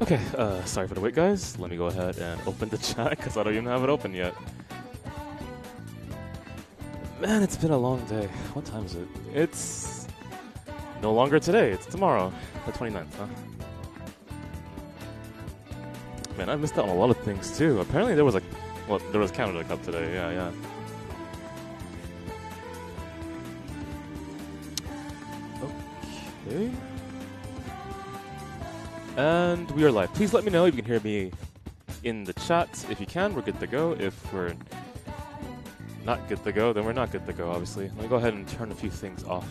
Okay, sorry for the wait, guys. Let me go ahead and open the chat because I don't even have it open yet. Man, it's been a long day. What time is it? It's no longer today. It's tomorrow, the 29th, huh? Man, I missed out on a lot of things too. Apparently there was there was Canada Cup today. Yeah. Okay. And we are live. Please let me know if you can hear me in the chat. If you can, we're good to go. If we're not good to go, then we're not good to go, obviously. Let me go ahead and turn a few things off.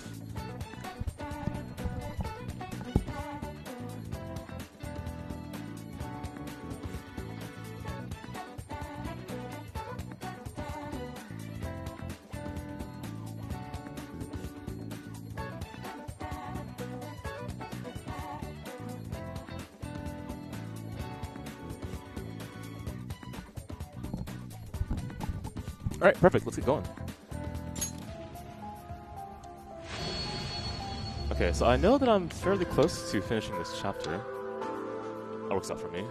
Alright, perfect. Let's get going. Okay, so I know that I'm fairly close to finishing this chapter. That works out for me.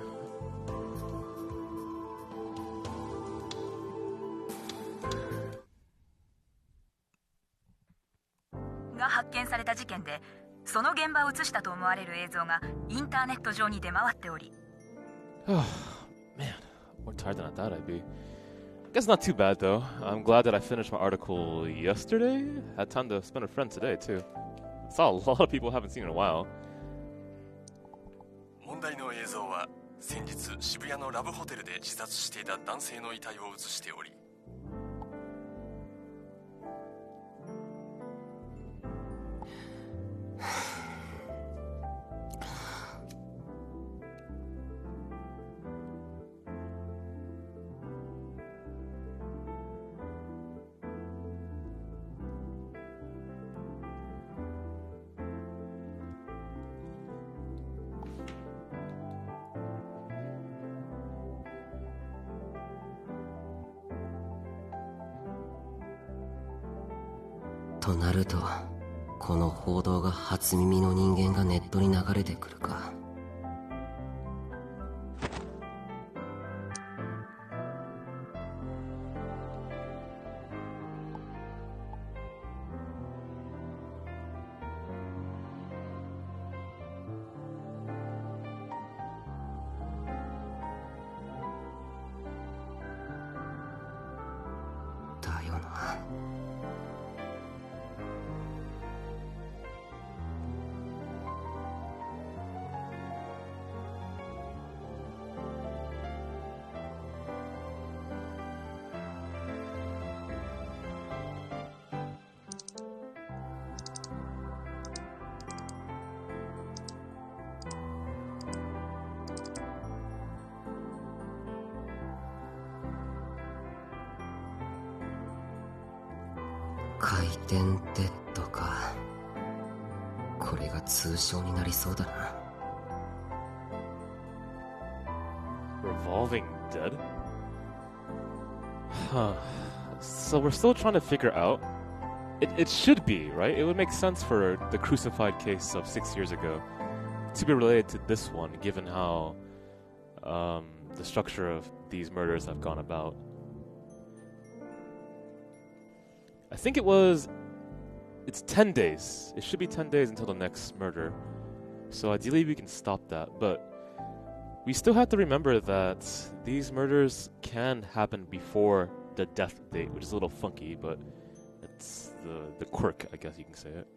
Oh, man. More tired than I thought I'd be. I guess not too bad though. I'm glad that I finished my article yesterday. Had time to spend with a friend today too. Saw a lot of people I haven't seen in a while. 問題の映像は先日渋谷のラブホテルで自殺していた男性の遺体を映しており。となると、この報道が初耳の人間がネットに流れてくるか。だよな。回転デッドか。これが通称になりそうだな。Revolving dead? Huh. So we're still trying to figure out. It should be, right? It would make sense for the crucified case of 6 years ago to be related to this one, given how the structure of these murders have gone about. I think it's 10 days. It should be 10 days until the next murder. So ideally we can stop that, but we still have to remember that these murders can happen before the death date, which is a little funky, but it's the quirk, I guess you can say it.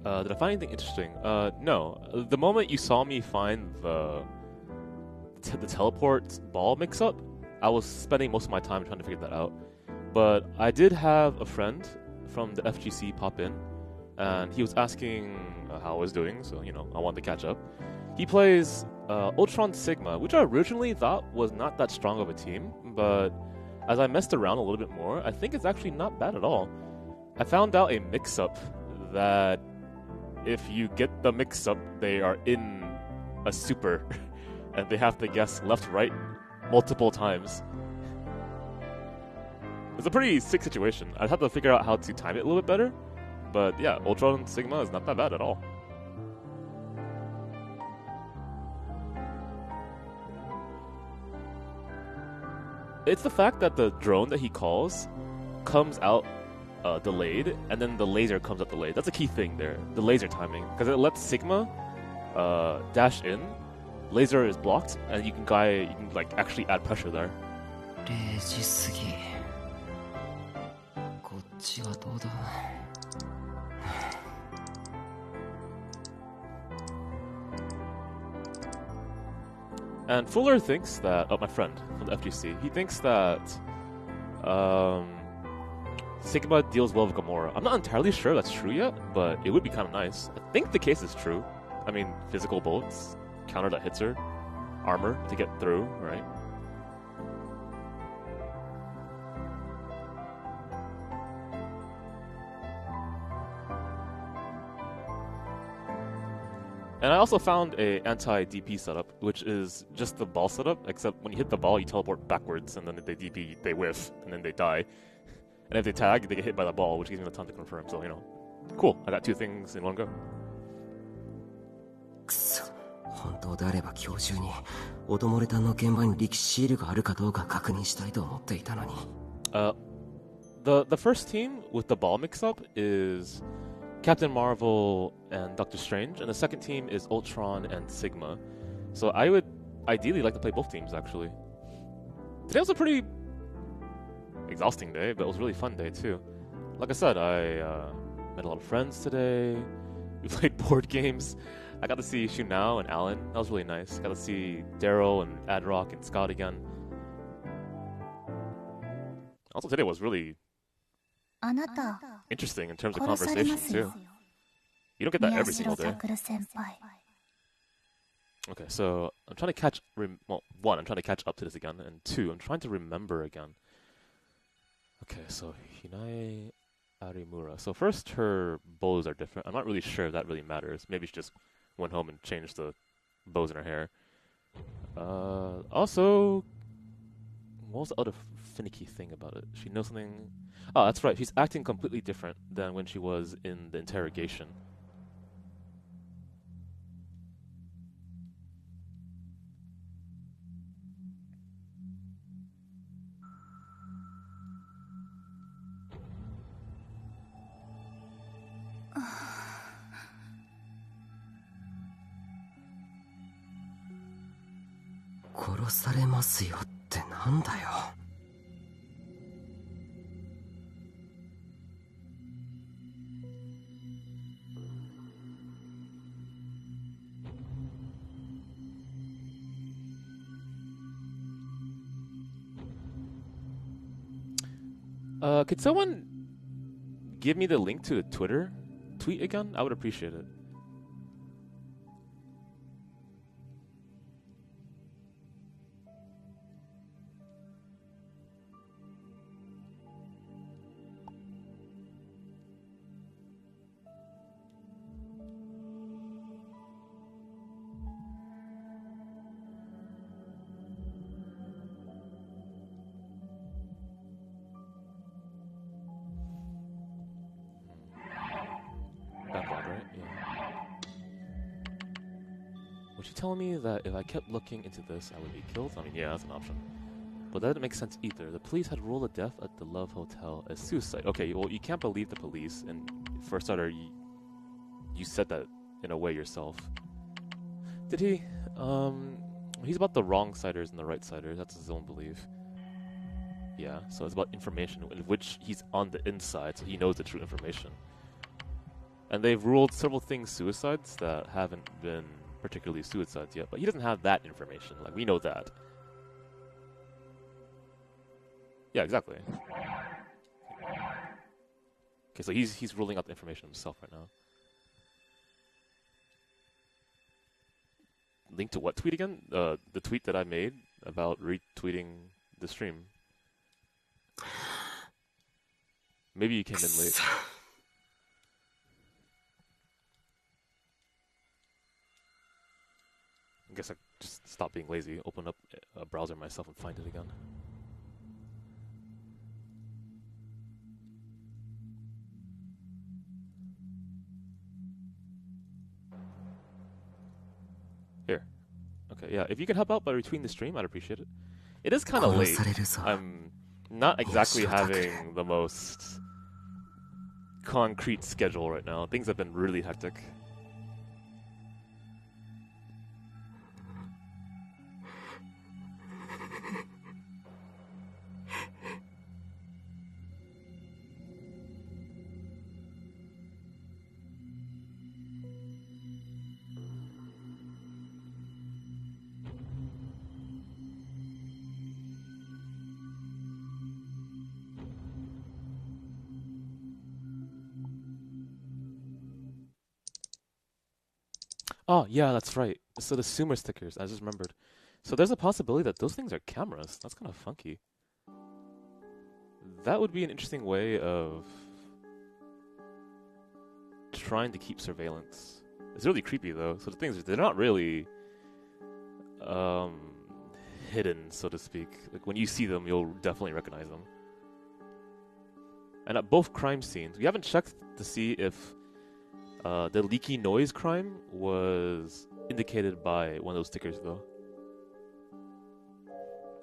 Did I find anything interesting? No. The moment you saw me find the teleport ball mix-up, I was spending most of my time trying to figure that out. But I did have a friend from the FGC pop in, and he was asking how I was doing, so, you know, I wanted to catch up. He plays Ultron Sigma, which I originally thought was not that strong of a team, but as I messed around a little bit more, I think it's actually not bad at all. I found out a mix-up that if you get the mix-up, they are in a super. And they have to guess left-right multiple times. It's a pretty sick situation. I'd have to figure out how to time it a little bit better. But yeah, Ultra and Sigma is not that bad at all. It's the fact that the drone that he calls comes out delayed, and then the laser comes out delayed. That's a key thing there, the laser timing, because it lets Sigma dash in. Laser is blocked, and you can like actually add pressure there. 0時過ぎ。こっちはどうだ。And Fuller thinks that, my friend from the FGC, he thinks that Sigma deals well with Gamora. I'm not entirely sure that's true yet, but it would be kind of nice. I think the case is true. I mean, physical bullets, counter that hits her, armor to get through, right? And I also found a anti-DP setup, which is just the ball setup, except when you hit the ball, you teleport backwards, and then if they DP, they whiff, and then they die. And if they tag, they get hit by the ball, which gives me a ton to confirm, so, you know. Cool, I got 2 things in one go. くそ、本当であれば今日中にオトモレタンの現場に力シールがあるかどうか確認したいと思っていたのに。The first team with the ball mix-up is Captain Marvel and Doctor Strange, and the second team is Ultron and Sigma. So I would ideally like to play both teams, actually. Today was a pretty exhausting day, but it was a really fun day, too. Like I said, I met a lot of friends today. We played board games. I got to see Shunao and Alan. That was really nice. Got to see Daryl and Adrock and Scott again. Also, today was really interesting in terms of conversation, too. You don't get that every single day. Okay, so I'm trying to catch... well, 1, I'm trying to catch up to this again, and 2, I'm trying to remember again. Okay, so Hinai Arimura. So first, her bows are different. I'm not really sure if that really matters. Maybe she just went home and changed the bows in her hair. Also, what was the other finicky thing about it? She knows something... Oh, that's right. She's acting completely different than when she was in the interrogation. Could someone give me the link to the Twitter tweet again? I would appreciate it. Telling me that if I kept looking into this, I would be killed? I mean, yeah, that's an option. But that doesn't make sense either. The police had ruled a death at the Love Hotel as suicide. Okay, well, you can't believe the police, and for a starter, you said that in a way yourself. Did he? He's about the wrong-siders and the right-siders. That's his own belief. Yeah, so it's about information, in which he's on the inside, so he knows the true information. And they've ruled several things suicides that haven't been particularly suicides yet, but he doesn't have that information. Like, we know that. Yeah, exactly. Okay, so he's ruling out the information himself right now. Link to what tweet again? The tweet that I made about retweeting the stream. Maybe you came in late. I guess I just stop being lazy, open up a browser myself and find it again. Okay, yeah. If you could help out by retweeting the stream, I'd appreciate it. It is kind of late. I'm not exactly having the most concrete schedule right now. Things have been really hectic. Oh, yeah, that's right. So the Sumer stickers, I just remembered. So there's a possibility that those things are cameras. That's kind of funky. That would be an interesting way of trying to keep surveillance. It's really creepy, though. So the things, they're not really hidden, so to speak. Like, when you see them, you'll definitely recognize them. And at both crime scenes, we haven't checked to see if the leaky noise crime was indicated by one of those stickers, though.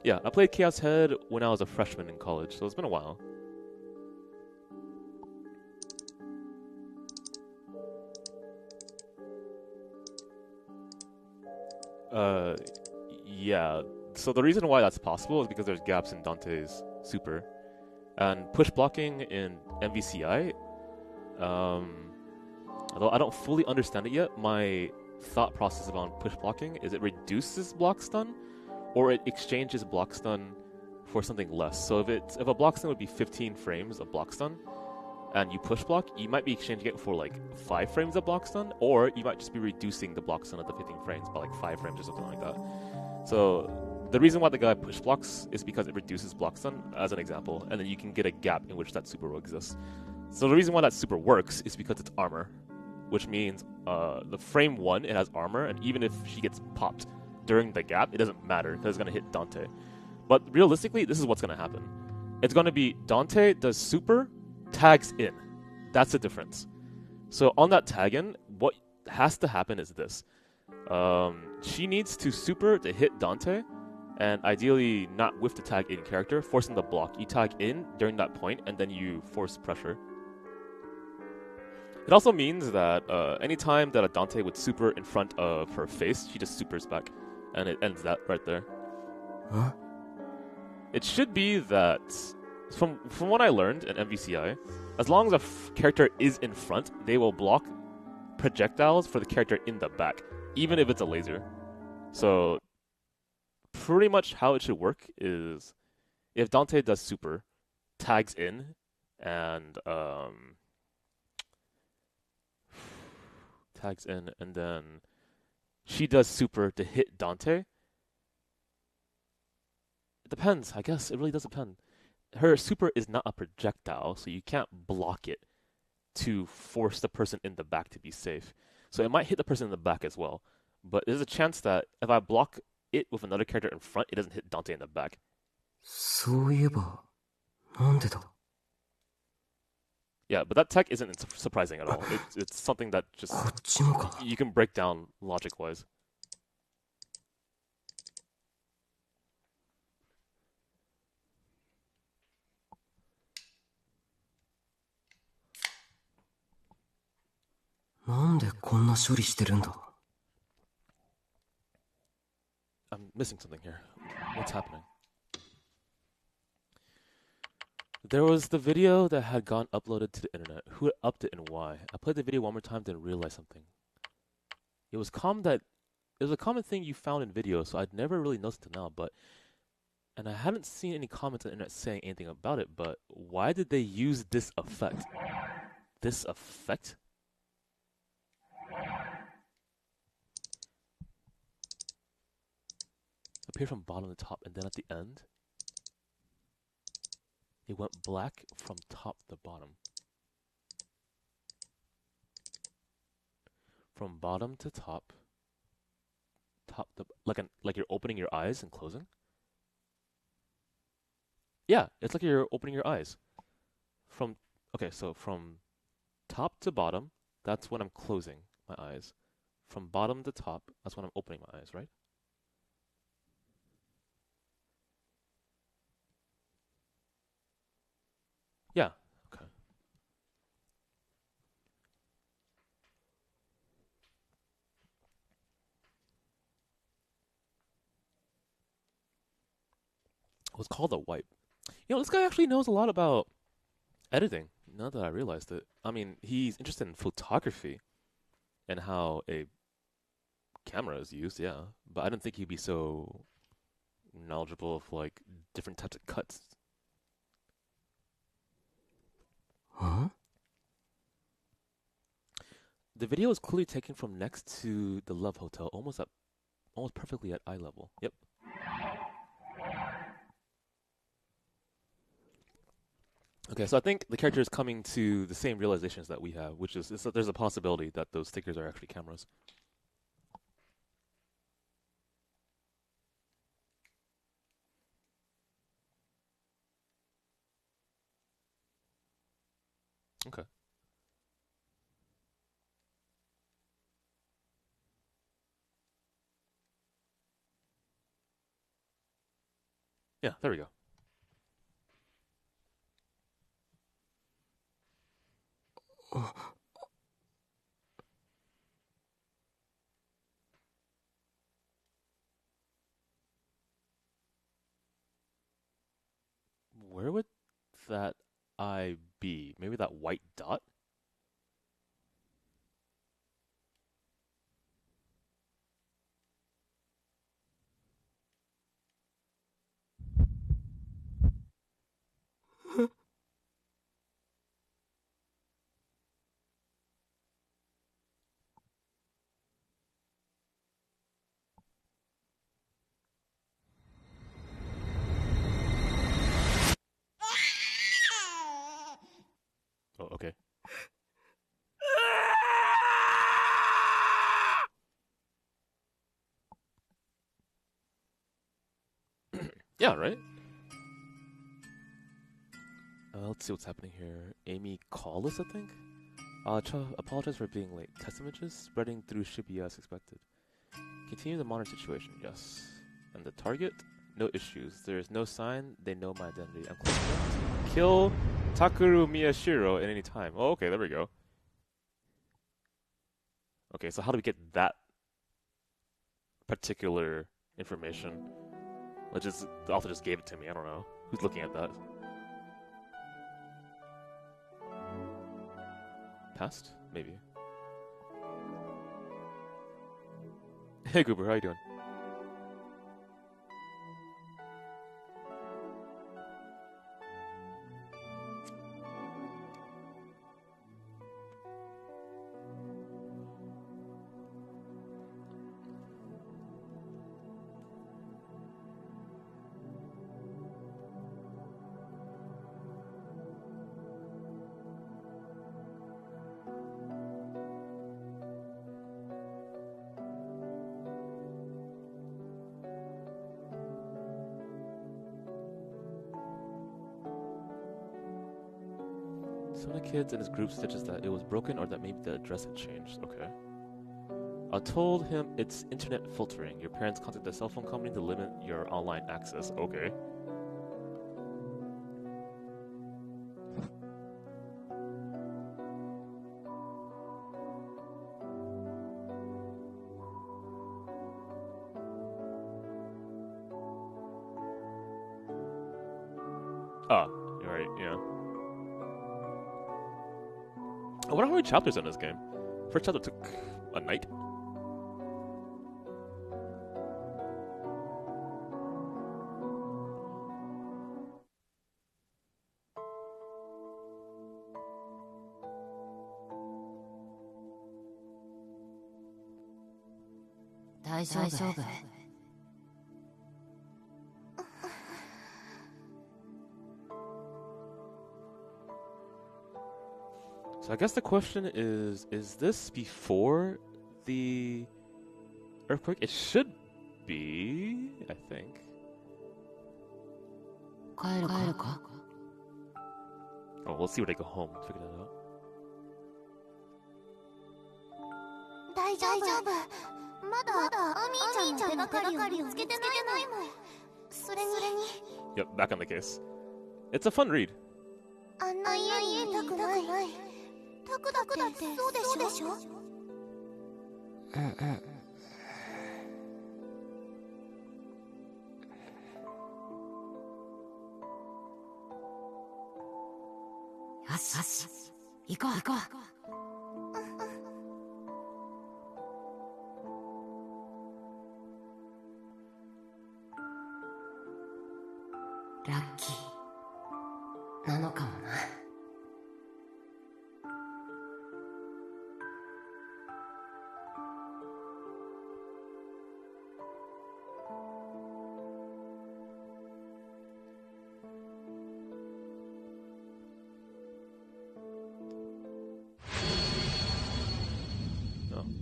Yeah, I played Chaos Head when I was a freshman in college, so it's been a while. Yeah. So the reason why that's possible is because there's gaps in Dante's super. And push blocking in MVCI, although I don't fully understand it yet, my thought process about push blocking is it reduces block stun, or it exchanges block stun for something less. So if a block stun would be 15 frames of block stun, and you push block, you might be exchanging it for like 5 frames of block stun, or you might just be reducing the block stun of the 15 frames by like 5 frames or something like that. So the reason why the guy push blocks is because it reduces block stun, as an example, and then you can get a gap in which that super will exist. So the reason why that super works is because it's armor, which means the frame 1, it has armor, and even if she gets popped during the gap, it doesn't matter because it's going to hit Dante. But realistically, this is what's going to happen. It's going to be Dante does super, tags in. That's the difference. So on that tag in, what has to happen is this. She needs to super to hit Dante, and ideally not with the tag in character, forcing the block. You tag in during that point, and then you force pressure. It also means that anytime that a Dante would super in front of her face, she just supers back, and it ends that right there. Huh? It should be that, from what I learned in MVCI, as long as a character is in front, they will block projectiles for the character in the back, even if it's a laser. So pretty much how it should work is if Dante does super, tags in, and then she does super to hit Dante. It depends, I guess. It really does depend. Her super is not a projectile, so you can't block it to force the person in the back to be safe. So it might hit the person in the back as well. But there's a chance that if I block it with another character in front, it doesn't hit Dante in the back. そういえば、なんでだ? Yeah, but that tech isn't surprising at all. It's something that just こっちもか。 you can break down logic-wise. なんでこんな処理してるんだ? I'm missing something here. What's happening? There was the video that had gone uploaded to the internet. Who had upped it and why? I played the video one more time, didn't realize something. It was a common thing you found in videos, so I'd never really noticed it now, and I hadn't seen any comments on the internet saying anything about it, but why did they use this effect? This effect? Appear from bottom to top, and then at the end, it went black from top to bottom. From bottom to top to like you're opening your eyes and closing. Yeah, it's like you're opening your eyes. So from top to bottom, that's when I'm closing my eyes. From bottom to top, that's when I'm opening my eyes, right? was called a wipe. You know, this guy actually knows a lot about editing. Now that I realized it. I mean, he's interested in photography and how a camera is used, yeah. But I didn't think he'd be so knowledgeable of like different types of cuts. Huh? The video is clearly taken from next to the Love Hotel, almost perfectly at eye level. Yep. Okay, so I think the character is coming to the same realizations that we have, which is that there's a possibility that those stickers are actually cameras. Okay. Yeah, there we go. Where would that eye be? Maybe that white dot? Oh, okay. Yeah, right? Let's see what's happening here. Amy Callis, I think? Apologize for being late. Test images spreading through Shibuya as expected. Continue the monitor situation, yes. And the target? No issues. There is no sign. They know my identity. I'm close enough to kill Takeru Miyashiro at any time. Oh, okay, there we go. Okay, so how do we get that particular information? The author just gave it to me. I don't know. Who's looking at that? Past? Maybe. Hey, Goober, how you doing? Some of the kids in his group suggested that it was broken or that maybe the address had changed. Okay. I told him it's internet filtering. Your parents contact the cell phone company to limit your online access. Okay. Ah, you're right, yeah. I wonder how many chapters in this game. First chapter took a night. So I guess the question is this before the earthquake? It should be, I think. Oh, we'll see when they go home to figure that out. Yep, back on the case. It's a fun read. よしよし、行こう行こう。ラッキーなのかもな。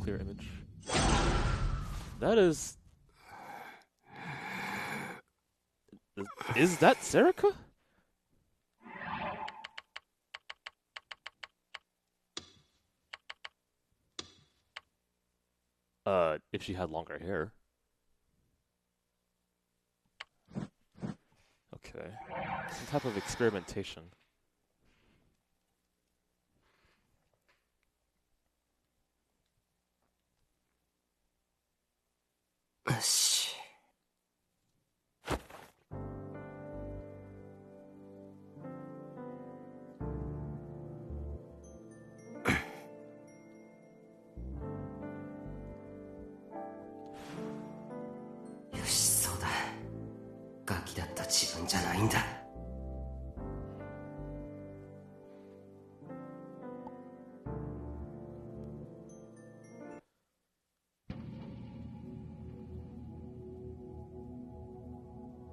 Clear image. That is... Is that Serica? If she had longer hair. Okay. Some type of experimentation.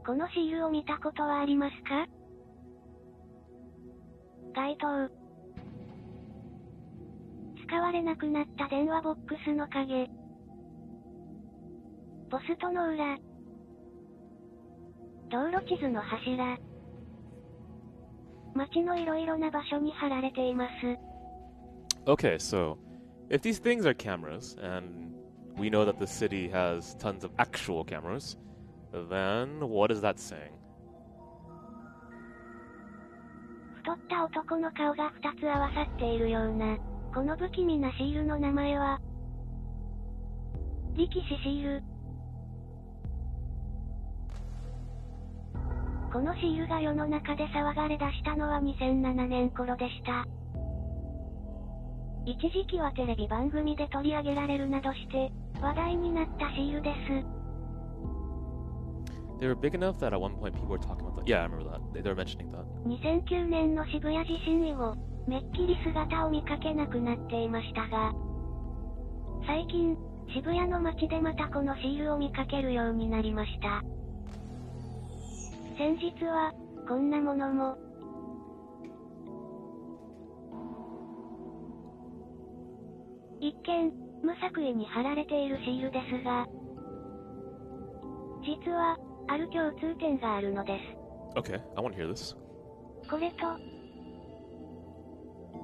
このシールを見たことはありますか？該当。使われなくなった電話ボックスの影。ポストの裏。道路地図の柱。街のいろいろな場所に貼られています。Okay, so if these things are cameras, and we know that the city has tons of actual cameras, then what is that saying? 太った男の顔が2つ合わさっているような、この不気味なシールの名前は、力士シール。このシールが世の中で騒がれ出したのは2007年頃でした。一時期はテレビ番組で取り上げられるなどして話題になったシールです。They were big enough that at one point people were talking about that. Yeah, I remember that. They were mentioning that. 2009年の渋谷地震以後、めっきり姿を見かけなくなっていましたが、最近、渋谷の街でまたこのシールを見かけるようになりました。先日は、こんなものも。一見、無作為に貼られているシールですが、実は、ある共通点があるのです。Okay, I want to hear this. これと、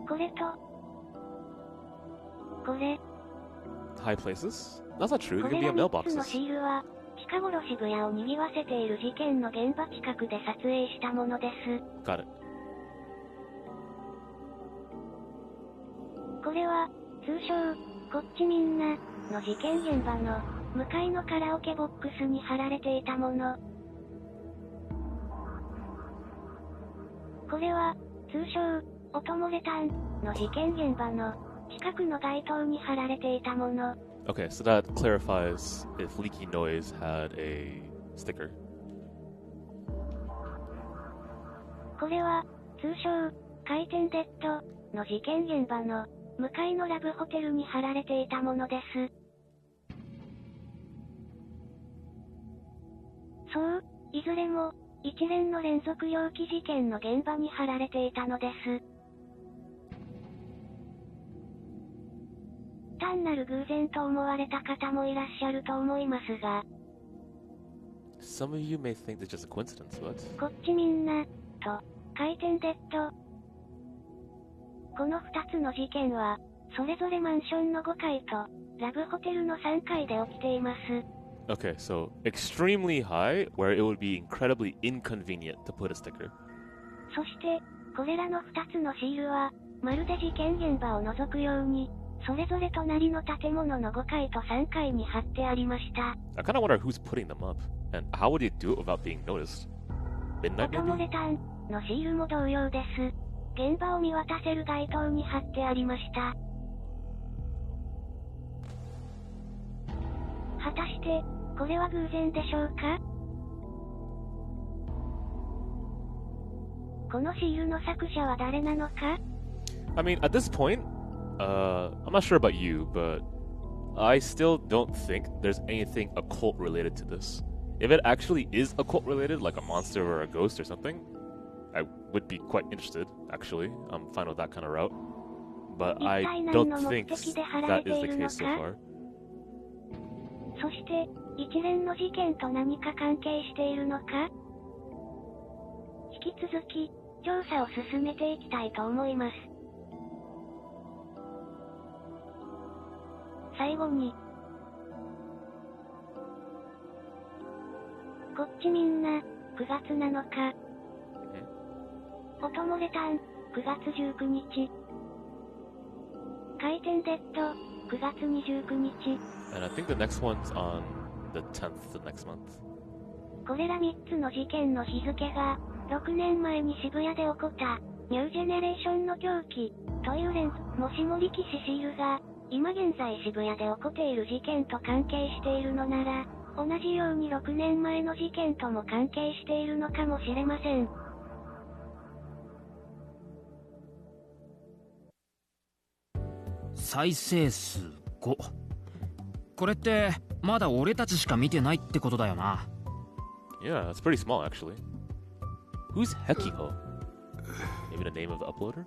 これと、これ。High places? That's not true. こ There れ can be ら a 3つの mailboxes. シールは、近頃渋谷を賑わせている事件の現場近くで撮影したものです。Got it. これは、通称、こっちみんな、の事件現場の、向かいのカラオケボックスに貼られていたもの。これは、通称、音漏れタン、の事件現場の、近くの街灯に貼られていたもの。Okay, so that clarifies if Leaky Noise had a sticker. これは、通称、回転デッド、の事件現場の、向かいのラブホテルに貼られていたものです。そう、いずれも、一連の連続猟奇事件の現場に貼られていたのです。単なる偶然と思われた方もいらっしゃると思いますが、Some of you may think it's just a coincidence, but... こっちみんな、と、回転デッド。この2つの事件は、それぞれマンションの5階と、ラブホテルの3階で起きています。Okay, so extremely high, where it would be incredibly inconvenient to put a sticker. そして、これらの2つのシールは、まるで事件現場を覗くように、それぞれ隣の建物の5階と3階に貼ってありました。I kind of wonder who's putting them up, and how would you do it without being noticed? Midnight 音漏 maybe? れタンのシールも同様です。現場を見渡せる街灯に貼ってありました。果たして、これは偶然でしょうか？このシールの作者は誰なのか？ I mean, at this point, I'm not sure about you, but I still don't think there's anything occult related to this. If it actually is occult related, like a monster or a ghost or something, I would be quite interested, actually. I'm fine with that kind of route. But I don't think that is the case so far. そして、一連の事件と何か関係しているのか？引き続き、調査を進めていきたいと思います。最後に、こっちみんな、9月7日。音漏れタン、9月19日。回転デッド、9月29日。And I think the next one's on the 10th, the next month. これら3つの事件の日付が、6年前に渋谷で起こった、ニュージェネレーションの狂気、という連、もしも力士シールが、今現在渋谷で起こっている事件と関係しているのなら、同じように6年前の事件とも関係しているのかもしれません。再生数5。これってまだ俺たちしか見てないってことだよな。Yeah, it's pretty small actually. Who's Hekiko? Maybe the name of the uploader?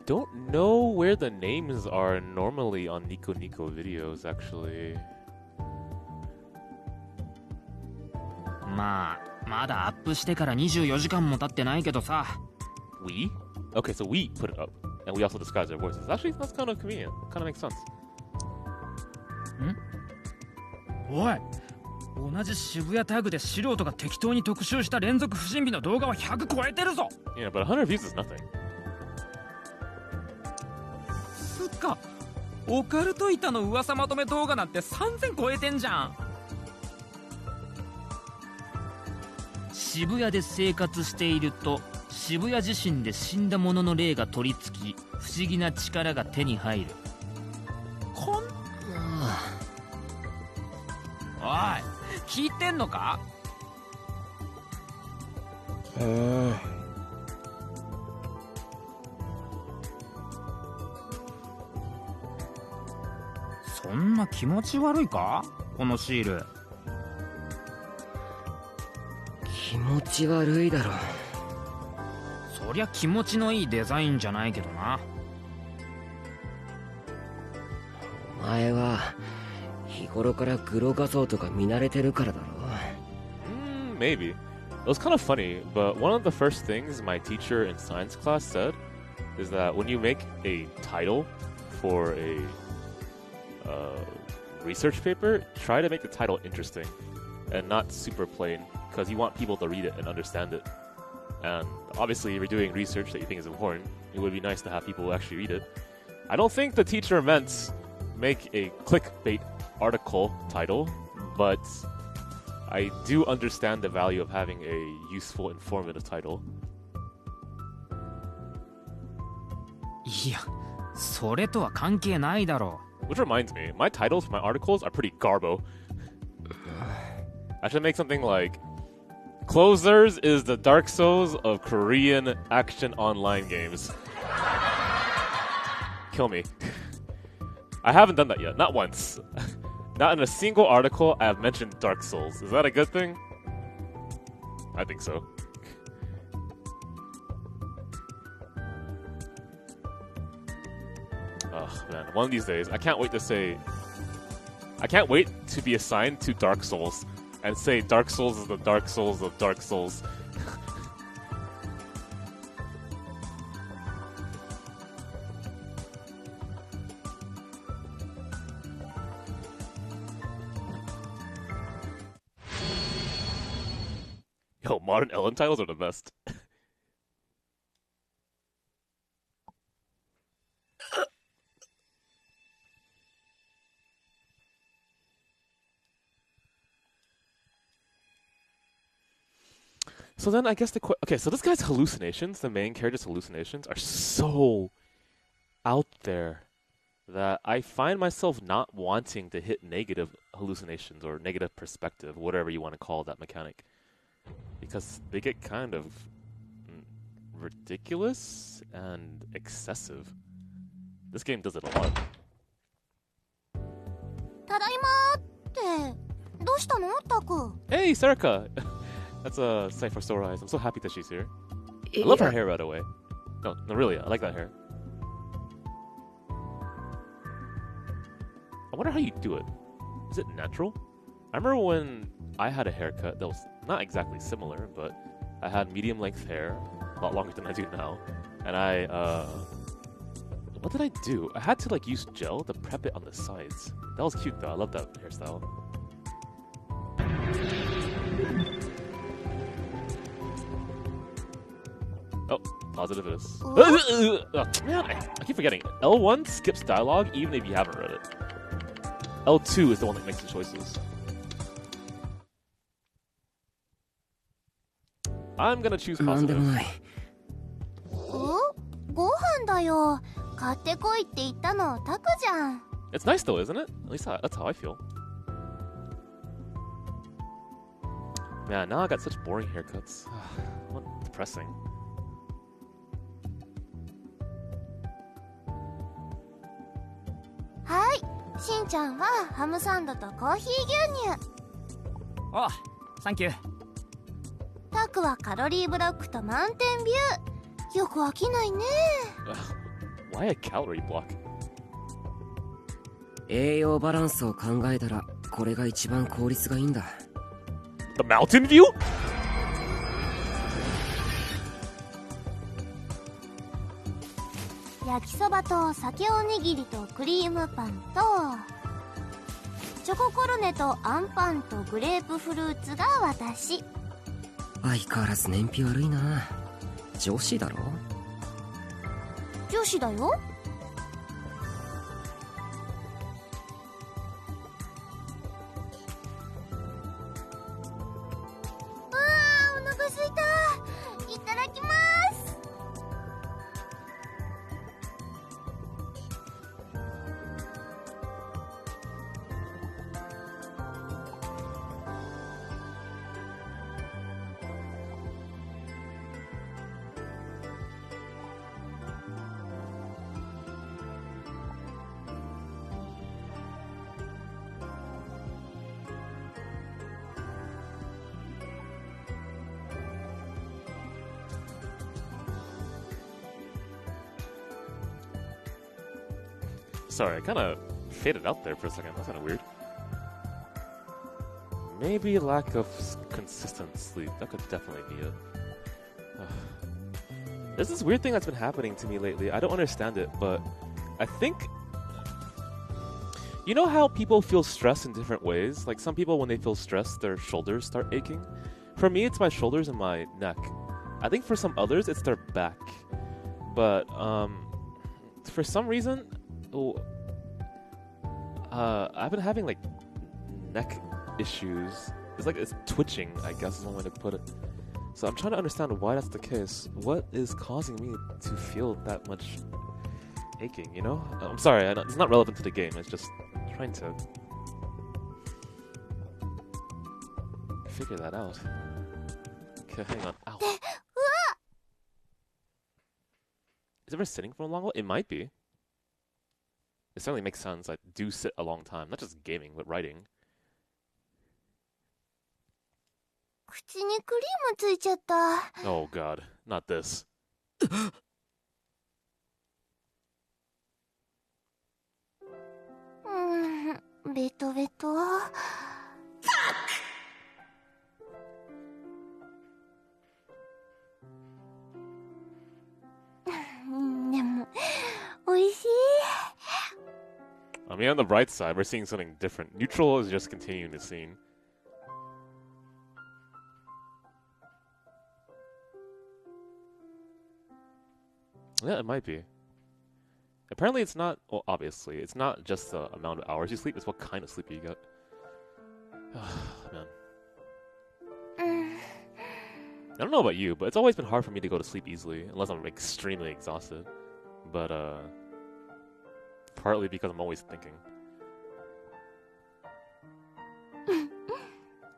Don't know where the names are normally on Nico Nico videos actually. まだアップしてから24時間も経ってないけどさ。We? Okay, so we put it up. And we also disguise our voices. Actually, that's kind of convenient. Kind of makes sense. おい、同じ渋谷タグで素人が適当に特集した連続不審火の動画は100超えてるぞ。Yeah, but 100 views is nothing. そっか、オカルト板の噂まとめ動画なんて3000超えてんじゃん。渋谷で生活していると渋谷自身で死んだ者の霊が取り付き、不思議な力が手に入る。おい、聞いてんのか？そんな気持ち悪いか？このシール。気持ち悪いだろ。そりゃ気持ちのいいデザインじゃないけどな。お前は日頃からグロ画像とか見慣れてるからだろ。Maybe. It was kind of funny, but one of the first things my teacher in science class said is that when you make a title for a research paper, try to make the title interesting and not super plain, because you want people to read it and understand it. And obviously, if you're doing research that you think is important, it would be nice to have people actually read it. I don't think the teacher meant make a clickbait article title, but I do understand the value of having a useful, informative title. いや、それとは関係ないだろう。Which reminds me, my titles for my articles are pretty garbo. I should make something like Closers is the Dark Souls of Korean action online games. Kill me. I haven't done that yet, not once. Not in a single article I have mentioned Dark Souls. Is that a good thing? I think so. Oh man, one of these days, I can't wait to be assigned to Dark Souls and say Dark Souls is the Dark Souls of Dark Souls. Yo, modern Ellen titles are the best. So then I guess okay, so this guy's hallucinations, the main character's hallucinations, are so out there that I find myself not wanting to hit negative hallucinations or negative perspective, whatever you want to call that mechanic, because they get kind of ridiculous and excessive. This game does it a lot. ただいまーって、どうしたのタク? Hey, Sarika! That's a sight for sore eyes. I'm so happy that she's here. I love her hair right away. No, really, I like that hair. I wonder how you do it. Is it natural? I remember when I had a haircut that was not exactly similar, but I had medium length hair, a lot longer than I do now. And what did I do? I had to like use gel to prep it on the sides. That was cute though. I love that hairstyle. Oh, positive it is. Oh, man, I keep forgetting. L1 skips dialogue even if you haven't read it. L2 is the one that makes the choices. I'm gonna choose positive. ご飯だよ。買ってこいって言ったのタクじゃん。It's nice though, isn't it? At least that's how I feel. Man, now I got such boring haircuts. What depressing. Hi, しんちゃんはハムサンドとコーヒー牛乳。あ、サンキュー。タクはカロリーブロックとマウンテンビュー。よく飽きないね。Why a calorie block? 栄養バランスを考えたらこれが一番効率がいいんだ。The mountain view? 焼きそばと酒おにぎりとクリームパンとチョココロネとアンパンとグレープフルーツが私。相変わらず燃費悪いな。女子だろ？女子だよ。お腹すいた。いただきます。Sorry, I kind of faded out there for a second. That's kind of weird. Maybe lack of consistent sleep. That could definitely be it. There's this weird thing that's been happening to me lately. I don't understand it, but I think... You know how people feel stress in different ways? Like some people, when they feel stressed, their shoulders start aching. For me, it's my shoulders and my neck. I think for some others, it's their back. But for some reason... I've been having like neck issues. It's twitching, I guess is one way to put it. So I'm trying to understand why that's the case. What is causing me to feel that much aching, you know? I'm sorry, it's not relevant to the game. It's just trying to figure that out. Okay, hang on. Ow. Is it ever sitting for a long while? It might be. It certainly makes sense. I do sit a long time. Not just gaming, but writing. 口にクリームついちゃった。Oh god, not this. ベトベト。でも、美味しい。I mean, on the bright side, we're seeing something different. Neutral is just continuing the scene. Yeah, it might be. Apparently it's not, well, obviously, it's not just the amount of hours you sleep, it's what kind of sleep you get. Man. I don't know about you, but it's always been hard for me to go to sleep easily, unless I'm extremely exhausted. But, partly because I'm always thinking.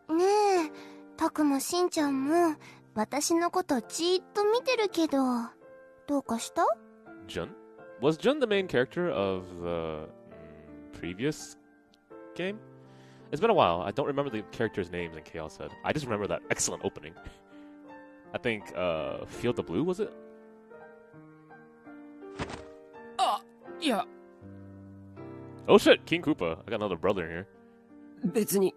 ねえ、タクもしんちゃんも私のことじーっと見てるけど、どうかした？ Jun? Was Jun the main character of the previous game? It's been a while. I don't remember the characters' names in Chaos Head. I just remember that excellent opening. I think, Field of Blue, was it? あ、いや、 Oh shit, King Koopa. I got another brother in here. 別に。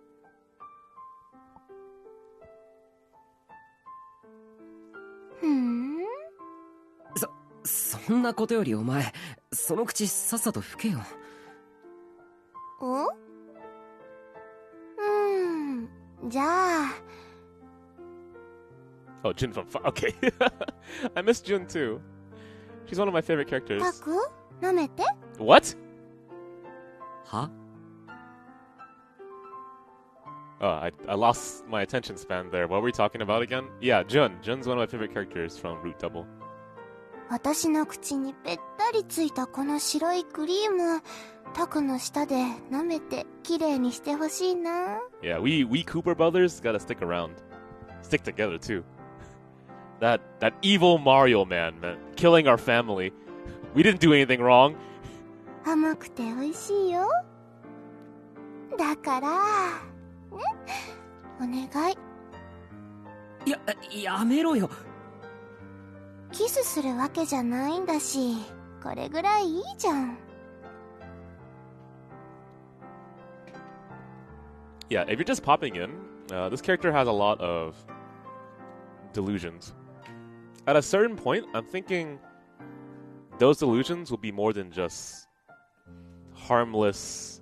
ふん。そんなことよりお前、その口さっさと吹けよ。お？じゃあ。Oh, Jun from okay. I miss Jun too. She's one of my favorite characters. タク、舐めて。What? は？ Oh, I lost my attention span there. What were we talking about again? Yeah, Jun. Jun's one of my favorite characters from Root Double. 私の口にぺったりついたこの白いクリーム、タクの舌で舐めてきれいにしてほしいな。Yeah, we Cooper brothers gotta stick around. Stick together too. That evil Mario man, killing our family. We didn't do anything wrong. 甘くて美味しいよ。だから、ね、お願い。やめろよ。キスするわけじゃないんだし、これぐらいいいじゃん。Yeah, if you're just popping in, this character has a lot of delusions. At a certain point, I'm thinking those delusions will be more than just harmless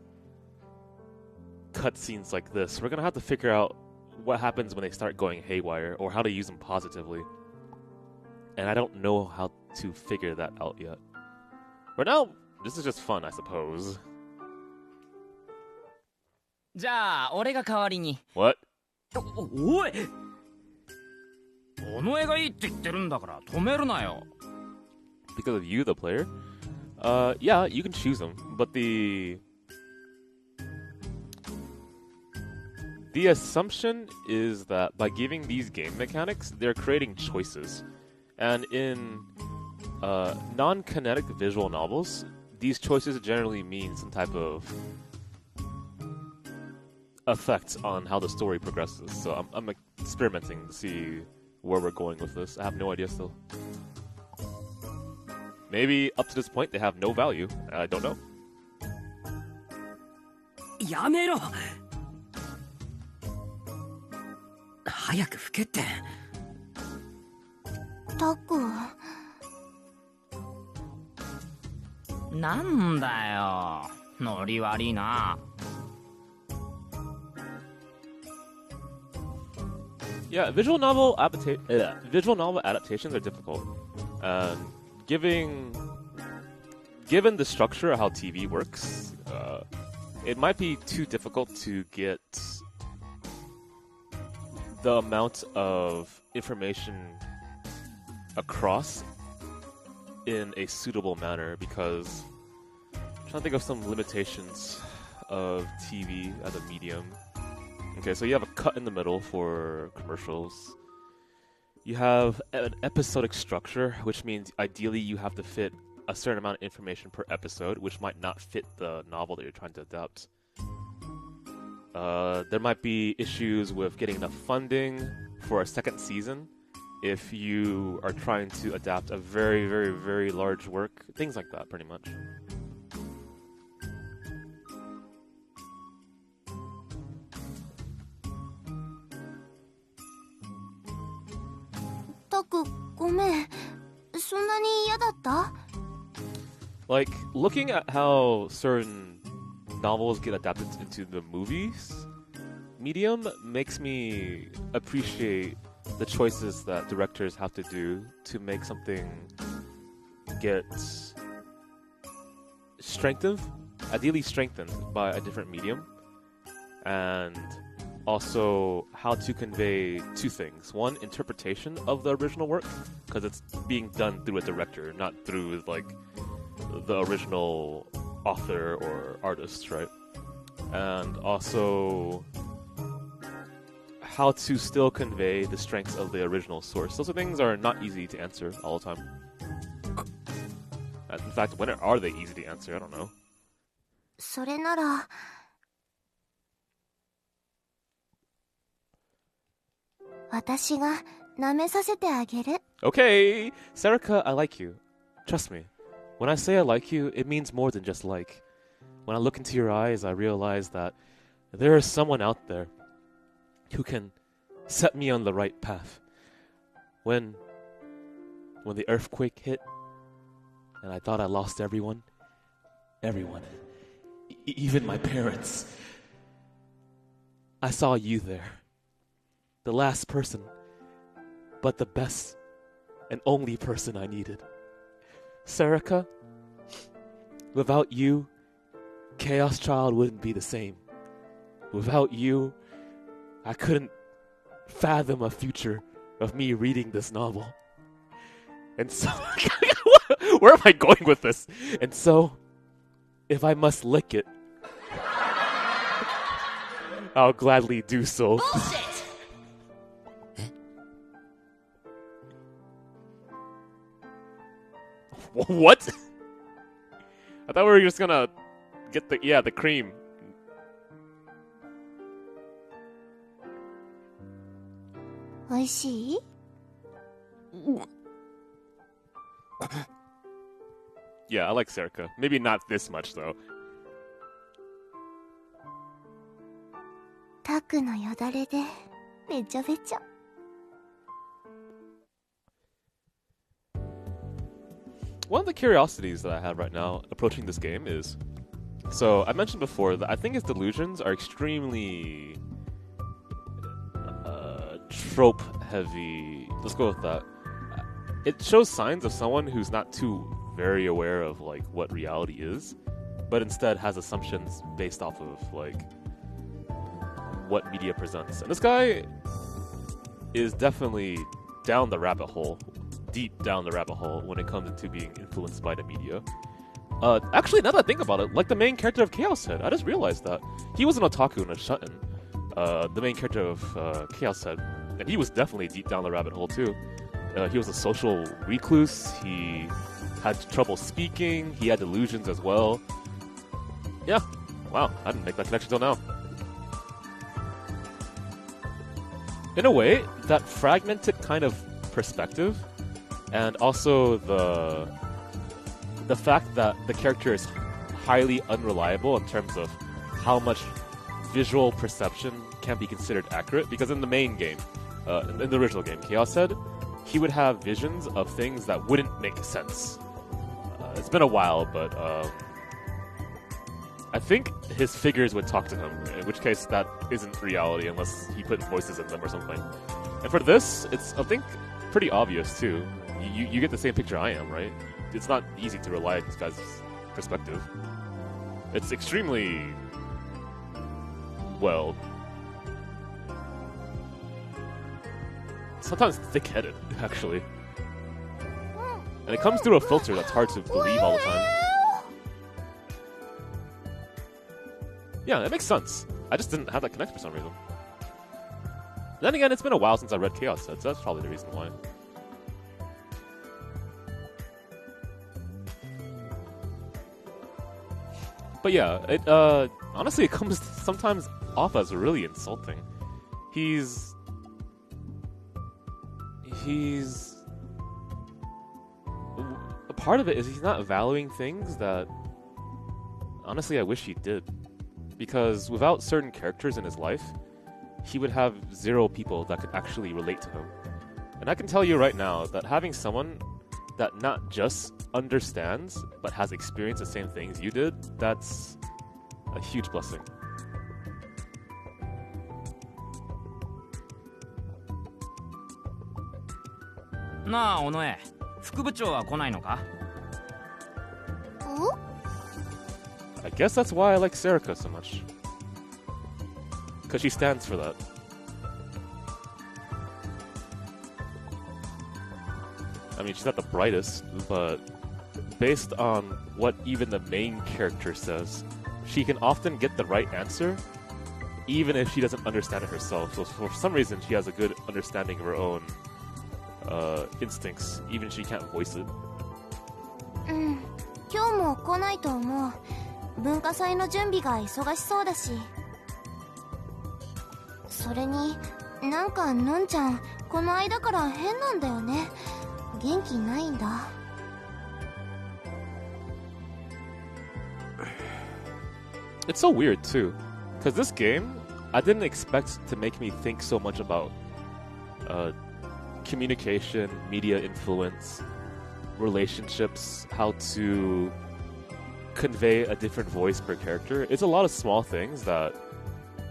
cutscenes like this. We're gonna have to figure out what happens when they start going haywire, or how to use them positively. And I don't know how to figure that out yet. For now, this is just fun, I suppose. じゃあ俺が代わりに。 What? おい！この絵がいいって言ってるんだから止めるなよ。 Because of you, the player? Yeah, you can choose them, but the assumption is that by giving these game mechanics, they're creating choices. And in non-kinetic visual novels, these choices generally mean some type of effect on how the story progresses. So I'm experimenting to see where we're going with this. I have no idea still. Maybe up to this point they have no value. I don't know. やめろ！早く吹けって。タク。なんだよ。ノリ悪いな。Yeah, visual novel adaptations are difficult. And given the structure of how TV works, it might be too difficult to get the amount of information across in a suitable manner, because I'm trying to think of some limitations of TV as a medium. Okay, so you have a cut in the middle for commercials. You have an episodic structure, which means ideally you have to fit a certain amount of information per episode, which might not fit the novel that you're trying to adapt. There might be issues with getting enough funding for a second season if you are trying to adapt a very, very, very large work. Things like that, pretty much. Taku, ごめん。そんなに嫌だった？ Like, looking at how certain novels get adapted into the movies medium makes me appreciate the choices that directors have to do to make something get strengthened, ideally strengthened by a different medium. And also how to convey two things. One, interpretation of the original work, because it's being done through a director, not through like the original author or artist, right? And also how to still convey the strengths of the original source. Those things are not easy to answer all the time. In fact, when are they easy to answer? I don't know. それなら私が舐めさせてあげる。 Okay, Sarika, I like you. Trust me. When I say I like you, it means more than just like. When I look into your eyes, I realize that there is someone out there who can set me on the right path. When the earthquake hit, and I thought I lost everyone, even my parents, I saw you there. The last person, but the best and only person I needed. Sarika, without you, Chaos Child wouldn't be the same. Without you, I couldn't fathom a future of me reading this novel. And so, where am I going with this? And so, if I must lick it, I'll gladly do so. Bullshit! What? I thought we were just gonna get the cream. Oishii? Yeah, I like Sarika. Maybe not this much though. タクのよだれでべちゃべちゃ。 One of the curiosities that I have right now approaching this game is, so I mentioned before that I think his delusions are extremely trope heavy. Let's go with that. It shows signs of someone who's not too very aware of like what reality is, but instead has assumptions based off of like what media presents. And this guy is definitely down the rabbit hole. Deep down the rabbit hole when it comes into being influenced by the media. Actually, now that I think about it, like the main character of Chaos Head, I just realized that he was an otaku and a shut-in. The main character of Chaos Head, and he was definitely deep down the rabbit hole too. He was a social recluse. He had trouble speaking. He had delusions as well. Yeah, wow, I didn't make that connection till now. In a way, that fragmented kind of perspective, and also the fact that the character is highly unreliable in terms of how much visual perception can be considered accurate, because in the main game, in the original game, Chaos Head, he would have visions of things that wouldn't make sense. It's been a while, but I think his figures would talk to him, in which case that isn't reality unless he put voices in them or something. And for this, it's, I think, pretty obvious too. You get the same picture I am, right? It's not easy to rely on this guy's perspective. It's extremely, well, sometimes thick-headed, actually. And it comes through a filter that's hard to believe all the time. Yeah, it makes sense. I just didn't have that connect for some reason. Then again, it's been a while since I read Chaos Head, so that's probably the reason why. But yeah, it honestly it comes sometimes off as really insulting. He's a part of it is he's not valuing things that honestly I wish he did, because without certain characters in his life, he would have zero people that could actually relate to him. And I can tell you right now that having someone that not just understands but has experienced the same things you did, that's a huge blessing. Na, Onoe, 副部長は来ないのか? I guess that's why I like Sarika so much. because she stands for that. I mean, she's not the brightest, but based on what even the main character says, she can often get the right answer, even if she doesn't understand it herself. So for some reason, she has a good understanding of her own instincts, even if she can't voice it. 今日も来ないと思う。文化祭の準備が忙しそうだし。それになんかのんちゃんこの間から変なんだよね。元気ないんだ。It's so weird too, because this game, I didn't expect to make me think so much about communication, media influence, relationships, how to convey a different voice per character. It's a lot of small things that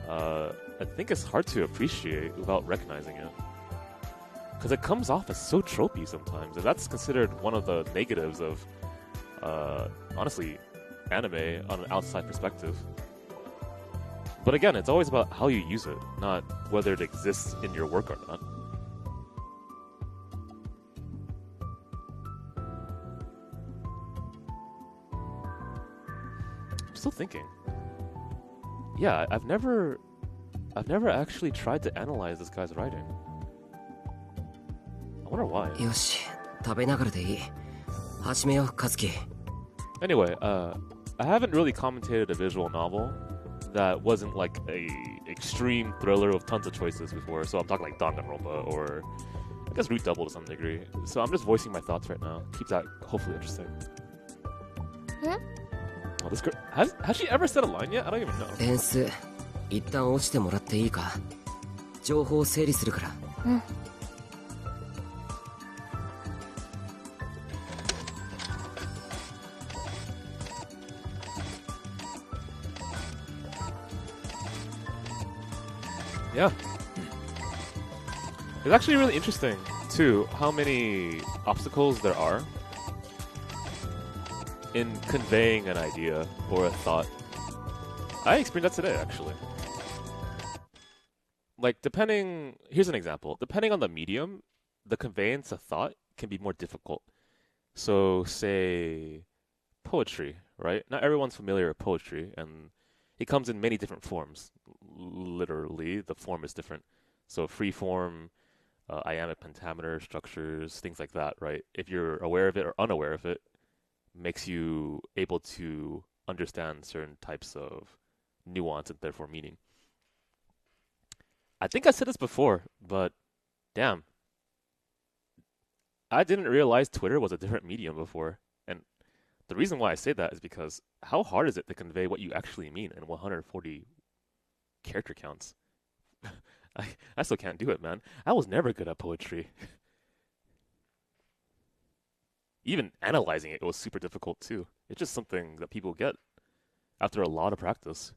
I think it's hard to appreciate without recognizing it. Because it comes off as so tropey sometimes, and that's considered one of the negatives of, honestly, anime on an outside perspective. But again, it's always about how you use it, not whether it exists in your work or not. I'm still thinking. Yeah, I've never actually tried to analyze this guy's writing. I wonder why. よし、食べながらでいい。始めよう、和樹。Anyway, I haven't really commentated a visual novel that wasn't like a extreme thriller with tons of choices before. So I'm talking like Danganronpa or I guess Root Double to some degree. So I'm just voicing my thoughts right now. Keep that hopefully interesting. Oh, this girl has she ever said a line yet? I don't even know. 点数、一旦落ちてもらっていいか。情報を整理するから。Yeah. It's actually really interesting, too, how many obstacles there are in conveying an idea or a thought. I experienced that today, actually. Like, here's an example. Depending on the medium, the conveyance of thought can be more difficult. So, say, poetry, right? Not everyone's familiar with poetry, and it comes in many different forms. Literally, the form is different. So free form, iambic pentameter structures, things like that, right? If you're aware of it or unaware of it, makes you able to understand certain types of nuance and therefore meaning. I think I said this before, but damn. I didn't realize Twitter was a different medium before. And the reason why I say that is because how hard is it to convey what you actually mean in 140 character counts? I still can't do it, man. I was never good at poetry. Even analyzing it was super difficult too. It's just something that people get after a lot of practice.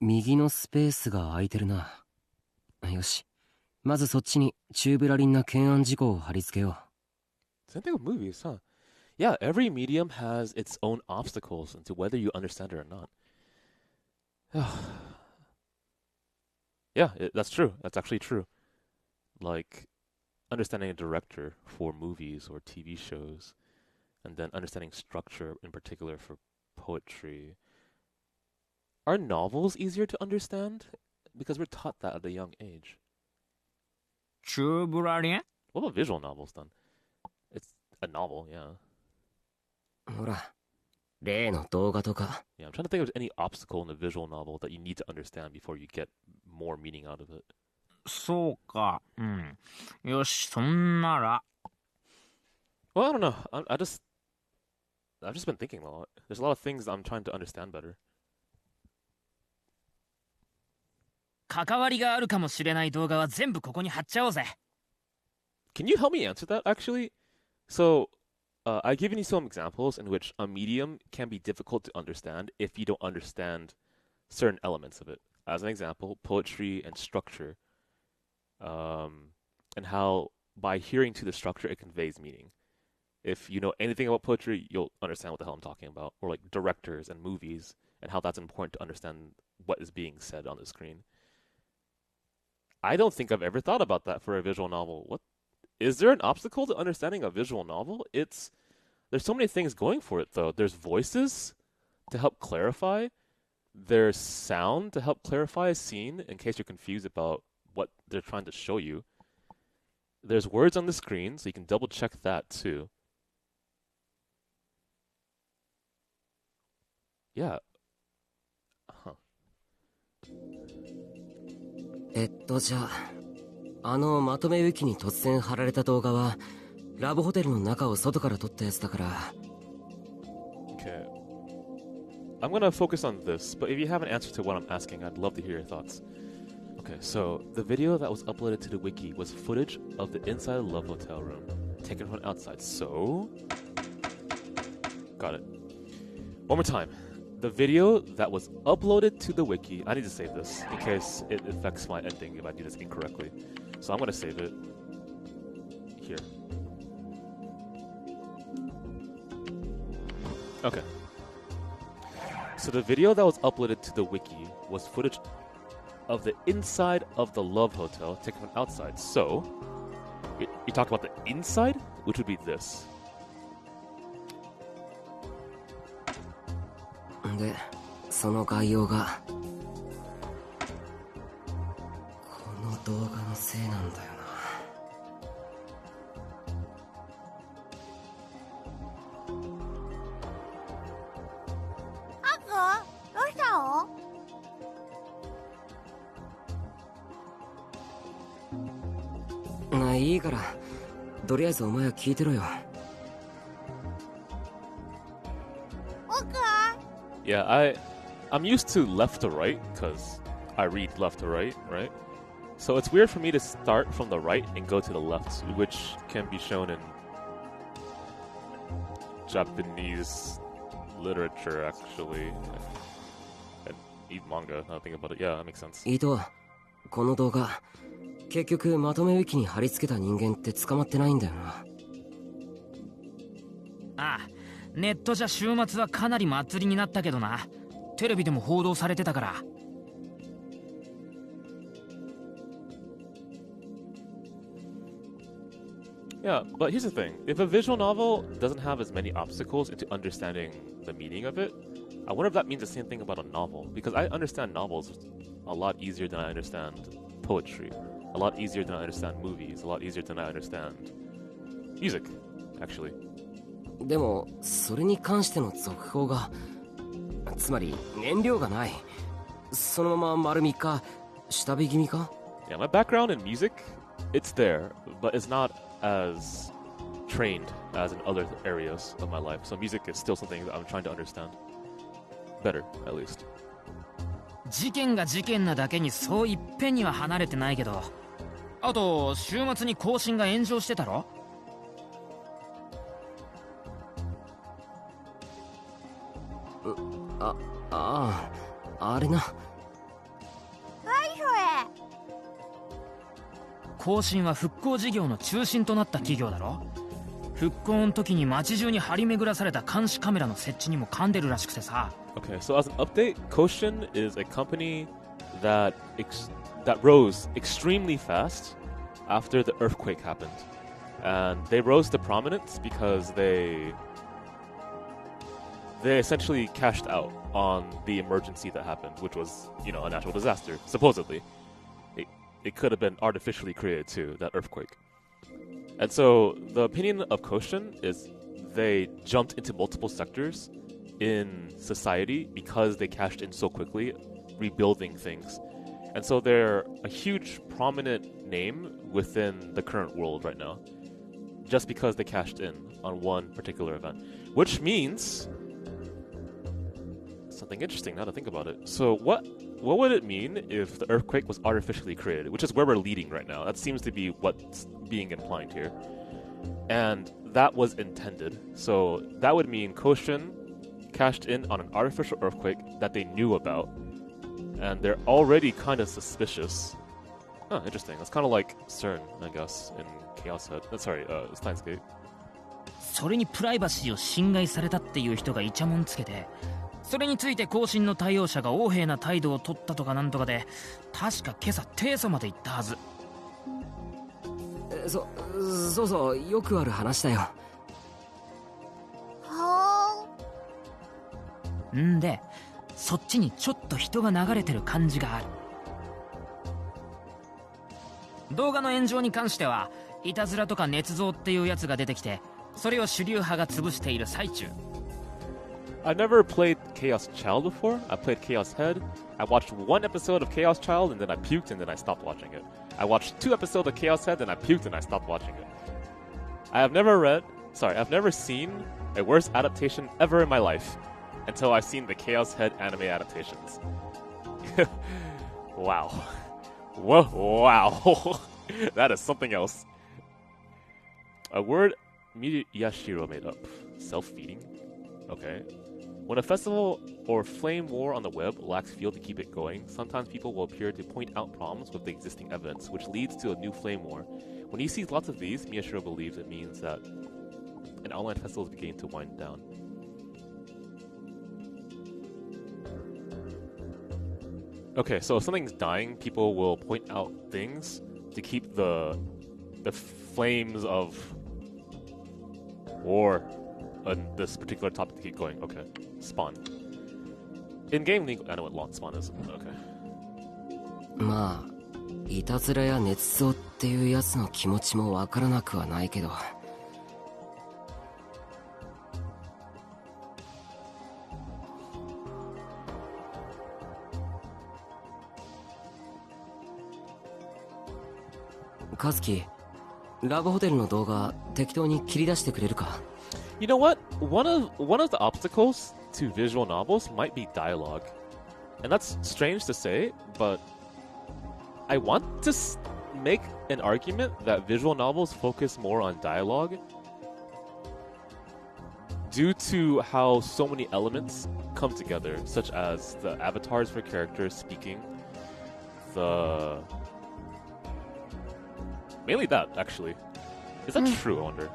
右のスペースが空いてるな。よし。まずそっちにチューブラリンな懸案事項を貼り付けよう。Same thing with movies, huh? Yeah, every medium has its own obstacles into whether you understand it or not. Yeah, that's true. That's actually true. Like, understanding a director for movies or TV shows, and then understanding structure in particular for poetry. Are novels easier to understand? Because we're taught that at a young age. What about visual novels then? It's a novel, yeah. ほら、例の動画とか。Yeah, I'm trying to think of any obstacle in a visual novel that you need to understand before you get more meaning out of it. そうか。よし、そんなら。Well, I don't know. I've just been thinking a lot. There's a lot of things I'm trying to understand better. 関わりがあるかもしれない動画は全部ここに貼っちゃおうぜ。Can you help me answer that, actually? So, I've given you some examples in which a medium can be difficult to understand if you don't understand certain elements of it. As an example, poetry and structure. And how, by hearing to the structure, it conveys meaning. If you know anything about poetry, you'll understand what the hell I'm talking about. Or like directors and movies, and how that's important to understand what is being said on the screen. I don't think I've ever thought about that for a visual novel. What is there an obstacle to understanding a visual novel? There's so many things going for it though. There's voices to help clarify. There's sound to help clarify a scene in case you're confused about what they're trying to show you. There's words on the screen, so you can double check that too. Yeah. Huh. じゃあ、まとめウィキに突然貼られた動画は、ラブホテルの中を外から撮ったやつだから。Okay. I'm gonna focus on this, but if you have an answer to what I'm asking, I'd love to hear your thoughts. Okay, so the video that was uploaded to the wiki was footage of the inside of the Love Hotel room, taken from outside. So, got it. One more time. The video that was uploaded to the wiki, I need to save this in case it affects my ending if I do this incorrectly. So I'm gonna save it here. Okay. So the video that was uploaded to the wiki was footage of the inside of the Love Hotel taken from outside. So, you talk about the inside, which would be this. で、その概要がこの動画のせいなんだよな。ハク、どうしたの？いいから、とりあえずお前は聞いてろよ。Yeah, I'm used to left to right because I read left to right, right? So it's weird for me to start from the right and go to the left, which can be shown in Japanese literature, actually. And even manga, now I think about it. Yeah, that makes sense. 伊藤、この動画、結局まとめウィキに貼り付けた人間って捕まってないんだよな。ああ、ネットじゃ週末はかなり祭りになったけどな。テレビでも報道されてたから。Yeah, but here's the thing. If a visual novel doesn't have as many obstacles into understanding the meaning of it, I wonder if that means the same thing about a novel. Because I understand novels a lot easier than I understand poetry. A lot easier than I understand movies. A lot easier than I understand music, actually. でも、それに関しての続報が、つまり燃料がない。そのまま丸3日、下火気味か？ Yeah, my background in music, it's there, but it's not as trained as in other areas of my life. So music is still something that I'm trying to understand better, at least. 事件が事件なだけにそういっぺんには離れてないけど、あと週末に更新が炎上してたろ？あれな。はいそれ。更新は復興事業の中心となった企業だろ。復興の時に街中に張り巡らされた監視カメラの設置にも噛んでるらしくてさ。Okay, so as an update, Koshin is a company that rose extremely fast after the earthquake happened. And they rose to prominence because they essentially cashed out on the emergency that happened, which was, a natural disaster, supposedly. It could have been artificially created too, that earthquake. And so the opinion of Koshin is they jumped into multiple sectors in society because they cashed in so quickly, rebuilding things. And so they're a huge prominent name within the current world right now, just because they cashed in on one particular event. Which means something interesting now to think about it. So what would it mean if the earthquake was artificially created, which is where we're leading right now? That seems to be what's being implied here. And that was intended. So that would mean Koshin cashed in on an artificial earthquake that they knew about. And they're already kind of suspicious. Oh, interesting. That's kind of like CERN, I guess, in Chaos Head. Sorry, FinestKO. それにプライバシーを侵害されたっていう人がイチャモンつけて、それについて後進の対応者が横柄な態度を取ったとかなんとかで、確か今朝提訴まで行ったはず。そうそう、よくある話だよ。はんで、そっちにちょっと人が流れてる感じがある。動画の炎上に関しては、いたずらとか捏造っていうやつが出てきて、それを主流派が潰している最中。I've never played Chaos Child before. I played Chaos Head. I watched one episode of Chaos Child and then I puked and then I stopped watching it. I watched 2 episodes of Chaos Head and I puked and I stopped watching it. I've never seen a worse adaptation ever in my life until I've seen the Chaos Head anime adaptations. Wow. Whoa, wow. That is something else. A word Miyashiro made up. Self-feeding? Okay. When a festival or flame war on the web lacks fuel to keep it going, sometimes people will appear to point out problems with the existing evidence, which leads to a new flame war. When he sees lots of these, Miyashiro believes it means that an online festival is beginning to wind down. Okay, so if something's dying, people will point out things to keep the flames of war on this particular topic to keep going. Okay. Spawn. In-game legal... I know what spawn is. Okay. まあ、いたずらや捏造っていうやつの気持ちもわからなくはないけど。カズキ、ラブホテルの動画適当に切り出してくれるか？ You know what? One of the obstacles to visual novels might be dialogue. And that's strange to say, but I want to make an argument that visual novels focus more on dialogue due to how so many elements come together, such as the avatars for characters speaking, mainly that, actually. Is that true, I wonder?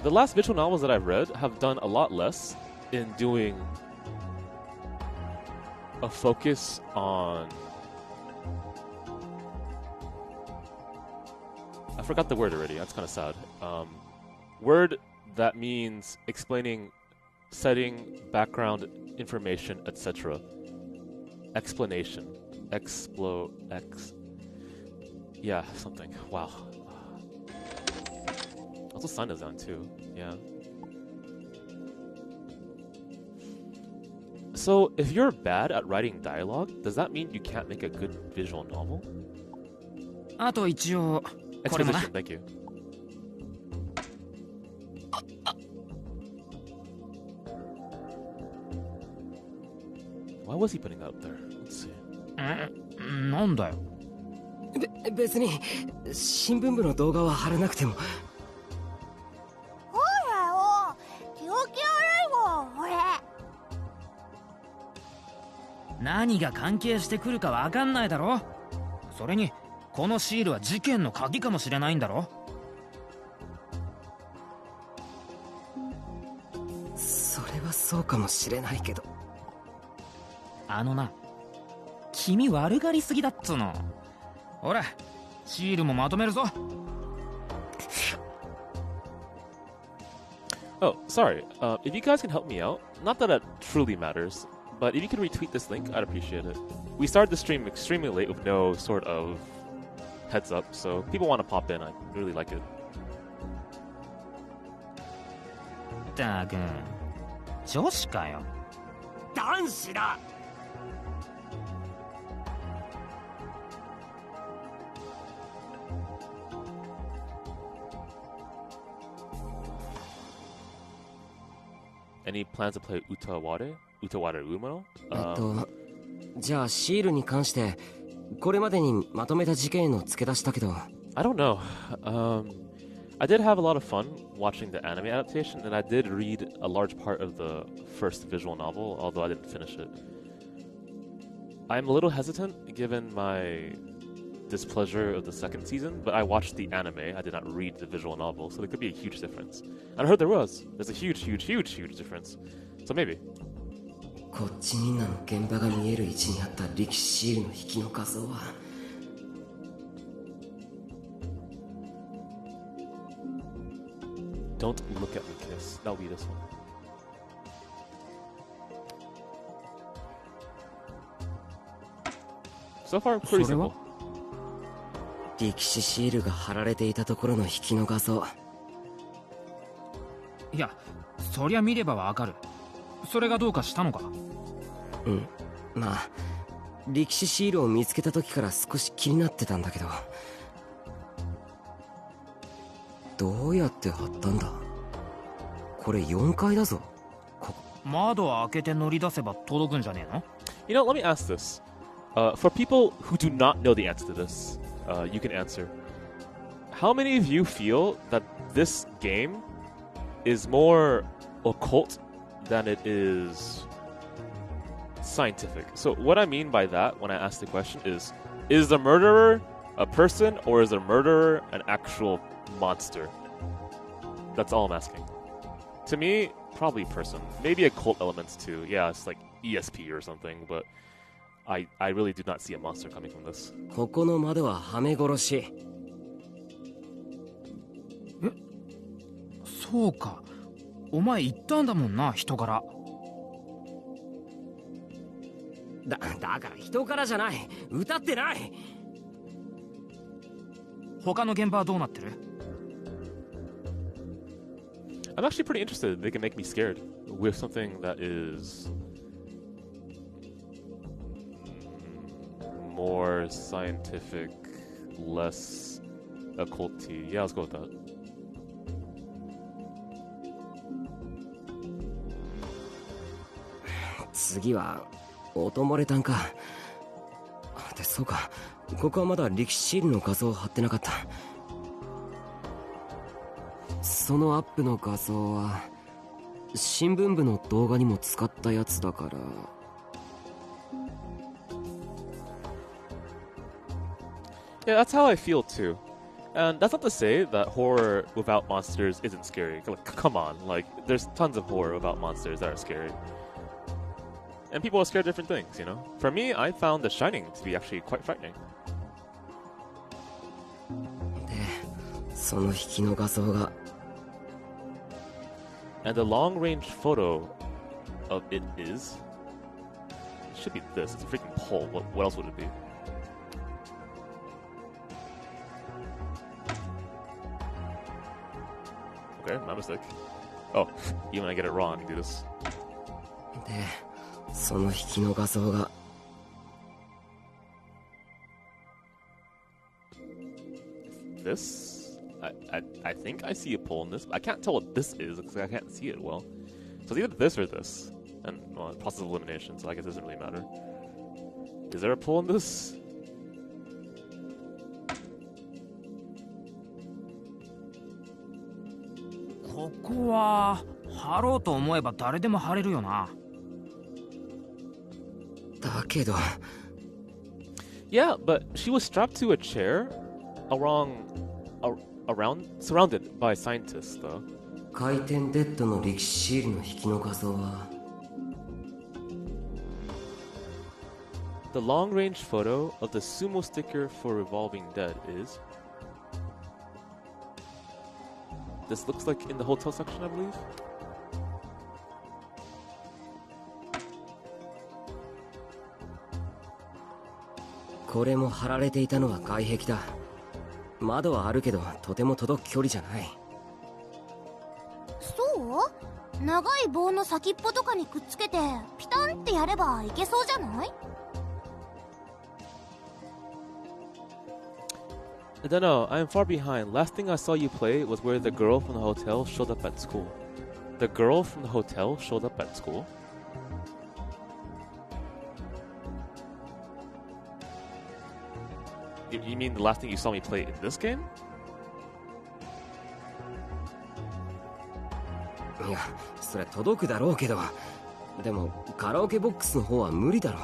The last visual novels that I've read have done a lot less in doing a focus on... I forgot the word already, that's kind of sad. Word that means explaining setting, background information, etc. Explanation. Yeah, something. Wow. Also, sun is on too. Yeah. So, if you're bad at writing dialogue, does that mean you can't make a good visual novel? あと一応これもな。 Exposition, thank you. Why was he putting that up there? Let's see. なんだよ。別に新聞部の動画は貼らなくても。ほらよ、気持ち悪いもん、俺。何が関係してくるかわかんないだろ。それにこのシールは事件の鍵かもしれないんだろ。それはそうかもしれないけど。あのな、君悪がりすぎだっつうの。ほら、シールもまとめるぞ。Oh, sorry. If you guys can help me out, not that it truly matters, but if you could retweet this link, I'd appreciate it. We started the stream extremely late with no sort of heads up, so people want to pop in. I really like it. ったく、女子かよ。男子だ。Any plans to play Utaware Umano? じゃあシールに関してこれまでにまとめた事件の付け出しだけど。I don't know. I did have a lot of fun watching the anime adaptation, and I did read a large part of the first visual novel, although I didn't finish it. I'm a little hesitant given my displeasure of the second season, but I watched the anime, I did not read the visual novel, so there could be a huge difference. And I heard there's a huge difference. So maybe. こっちみんなの現場が見える位置にあった力士シールの引きの画像はDon't look at me, kiss. That'll be this one. So far, pretty simple. 力士シールが貼られていたところの引きの画像。いや、そりゃ見ればわかる。それがどうかしたのか？うん、まあ力士シールを見つけた時から少し気になってたんだけど、どうやって貼ったんだ？これ4階だぞ。窓を開けて乗り出せば届くんじゃねえの？ You know, let me ask this. For people who do not know the answer to this, you can answer. How many of you feel that this game is more occult than it is scientific? So what I mean by that when I ask the question is the murderer a person or is the murderer an actual monster? That's all I'm asking. To me, probably person. Maybe occult elements too. Yeah, it's like ESP or something, but I really do not see a monster coming from this. ここの窓ははめ殺し。え、そうか。お前言ったんだもんな、人から。だから人からじゃない。歌ってない。他の現場はどうなってる？ I'm actually pretty interested. They can make me scared with something that is more scientific, less occulty. Yeah, let's go with that. Next 次は音漏れたんか。で、そうか。ここはまだ力士シールの画像を貼ってなかった。そのアップの画像は新聞部の動画にも使ったやつだから。Yeah, that's how I feel too. And that's not to say that horror without monsters isn't scary. Like, come on, like there's tons of horror without monsters that are scary. And people are scared of different things, you know? For me, I found The Shining to be actually quite frightening. で、その引きの画像が And the long-range photo of it is... It should be this. It's a freaking pole. What else would it be? Okay, my mistake. Oh, even when I get it wrong, I can do this. で、その引きの画像が This? I think I see a pole in this. I can't tell what this is because I can't see it well. So it's either this or this. And, well, process of elimination, so I guess it doesn't really matter. Is there a pole in this? Yeah, but she was strapped to a chair surrounded by scientists, though. 回転デッドの力士シールの引きの画像は The long-range photo of the sumo sticker for Revolving Dead is... This looks like in the hotel section, I believe. This これも貼られていたのは外壁だ。窓はあるけどとても届く距離じゃない。そう？長い棒の先っぽとかにくっつけてピタンってやればいけそうじゃない？ I don't know, I'm far behind. Last thing I saw you play was where the girl from the hotel showed up at school. The girl from the hotel showed up at school? You mean the last thing you saw me play in this game? いや、それ届くだろうけど、でもカラオケボックスの方は無理だろう。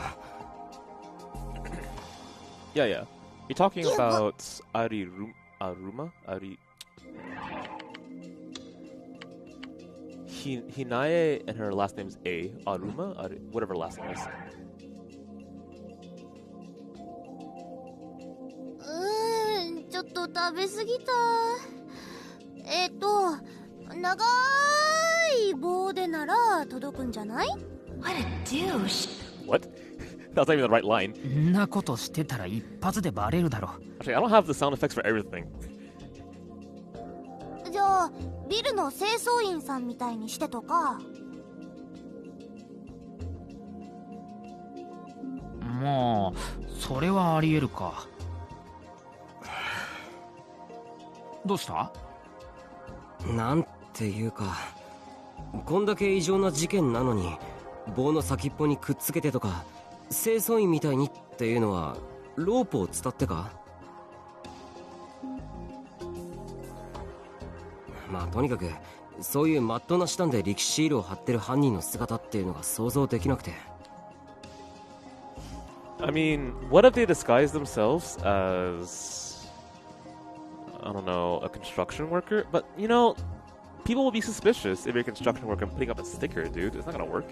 Yeah, yeah. You're talking about Aruma? Hinae and her last name is A. Aruma? Whatever her last name is. ちょっと食べ過ぎた。長い棒でなら届くんじゃない？ What a douche. What? That's not even the right line. んなことしてたら一発でバレるだろ。 Actually, I don't have the sound effects for everything. じゃあビルの清掃員さんみたいにしてとか。まあそれはありえるか。どうした？なんていうか、こんだけ異常な事件なのに棒の先っぽにくっつけてとか清掃員みたいにっていうのはロープを伝ってか？まあとにかくそういうマットな手段で力士シールを貼ってる犯人の姿っていうのが想像できなくて。 I mean, what if they disguise themselves as, I don't know, a construction worker? But, you know, people will be suspicious if you're a construction worker putting up a sticker, dude. It's not gonna work.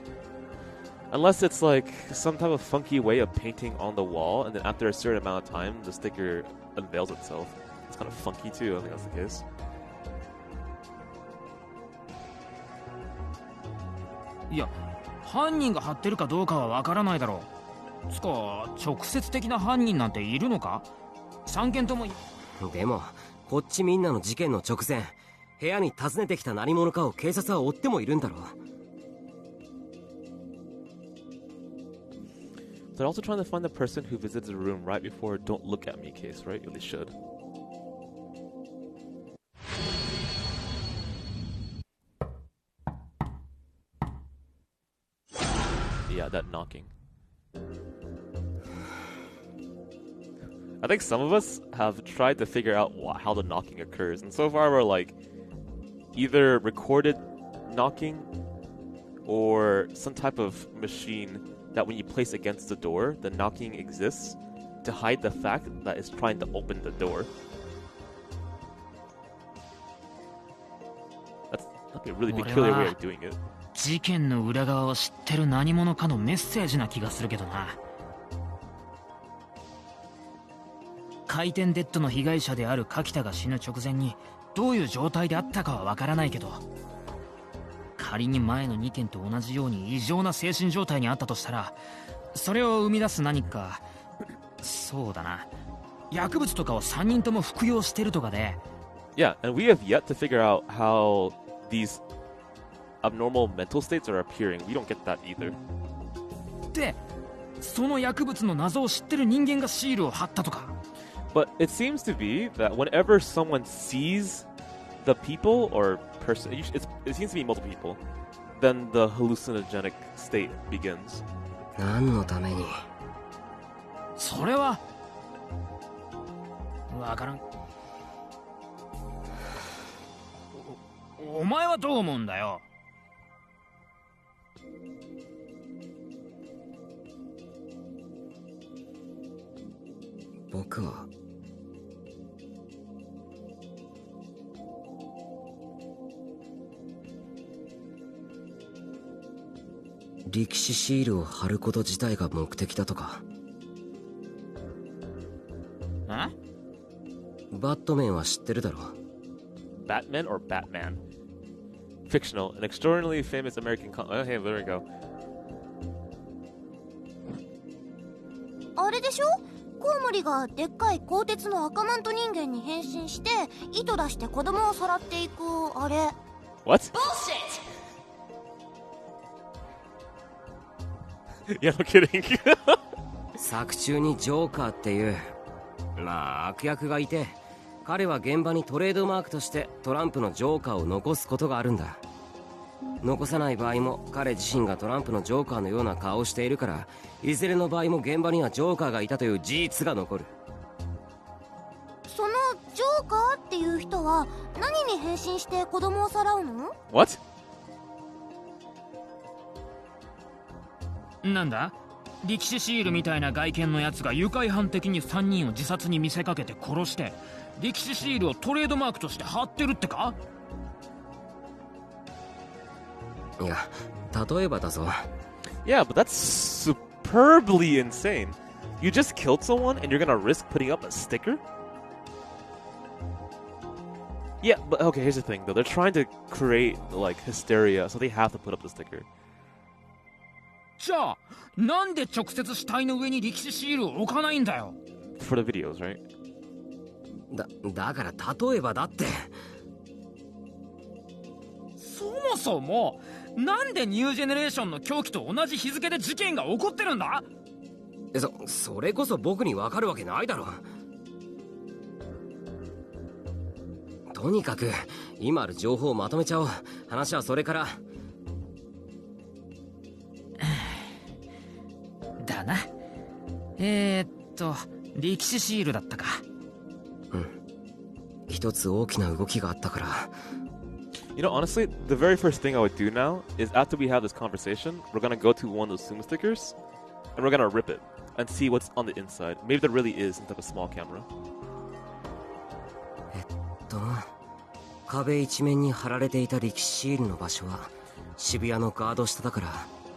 Unless it's like some type of funky way of painting on the wall, and then after a certain amount of time, the sticker unveils itself. It's kind of funky too, I think that's the case. いや、犯人が貼ってるかどうかはわからないだろう。つか直接的な犯人なんているのか？3件とも。でもこっちみんなの事件の直前、部屋に訪ねてきた何者かを警察は追ってもいるんだろう。 They're also trying to find the person who visited the room right before "Don't look at me" case, right? Or they should. Yeah, that knocking. I think some of us have tried to figure out how the knocking occurs, and so far we're like either recorded knocking or some type of machine that when you place against the door, the knocking exists to hide the fact that it's trying to open the door. That's like a really peculiar way of doing it. 事件の裏側を知ってる何者かのメッセージな気がするけどな。回転デッドの被害者である柿田が死ぬ直前にどういう状態であったかはわからないけど、仮に前の2件と同じように異常な精神状態にあったとしたら、それを生み出す何か、そうだな、薬物とかを3人とも服用してるとかで。 Yeah, and we have yet to figure out how these abnormal mental states are appearing. We don't get that either. で、その薬物の謎を知ってる人間がシールを貼ったとか。 But it seems to be that whenever someone sees the people or person, it seems to be multiple people, then the hallucinogenic state begins. 何のために？それはわからん。お前はどう思うんだよ？僕は力士シールを貼ること自体が目的だとか。え？バットメンは知ってるだろ。 Batman or Batman? Fictional, an extraordinarily famous American oh, hey, there we go. あれでしょ？コウモリがでっかい鋼鉄の赤マント人間に変身して糸出して子供をさらっていくあれ。 What? Yeah, no kidding. 作中にジョーカーっていうまあ悪役がいて、彼は現場にトレードマークとしてトランプのジョーカーを残すことがあるんだ。残さない場合も彼自身がトランプのジョーカーのような顔をしているから、いずれの場合も現場にはジョーカーがいたという事実が残る。そのジョーカーっていう人は何に変身して子供をさらうの？ What? なんだ？力士シールみたいな外見のやつが愉快犯的に3人を自殺に見せかけて殺して、力士シールをトレードマークとして貼ってるってか？いや、例えばだぞ。Yeah, but that's superbly insane. You just killed someone and you're gonna risk putting up a sticker? Yeah, but okay, here's the thing though. They're trying to create like hysteria, so they have to put up the sticker. じゃあなんで直接死体の上に力士シールを置かないんだよ。 For the videos, right? だから例えばだって。そもそもなんでニュージェネレーションの狂気と同じ日付で事件が起こってるんだ。それこそ僕に分かるわけないだろ。とにかく今ある情報をまとめちゃおう。話はそれから。だな。力士シールだったか。うん。一つ大きな動きがあったから。You know, honestly, the very first thing I would do now is after we have this conversation, we're gonna go to one of those Sumo stickers, and we're gonna rip it and see what's on the inside. Maybe there really is instead of a small camera. 壁一面に貼られていた力士シールの場所は渋谷のガード下だから。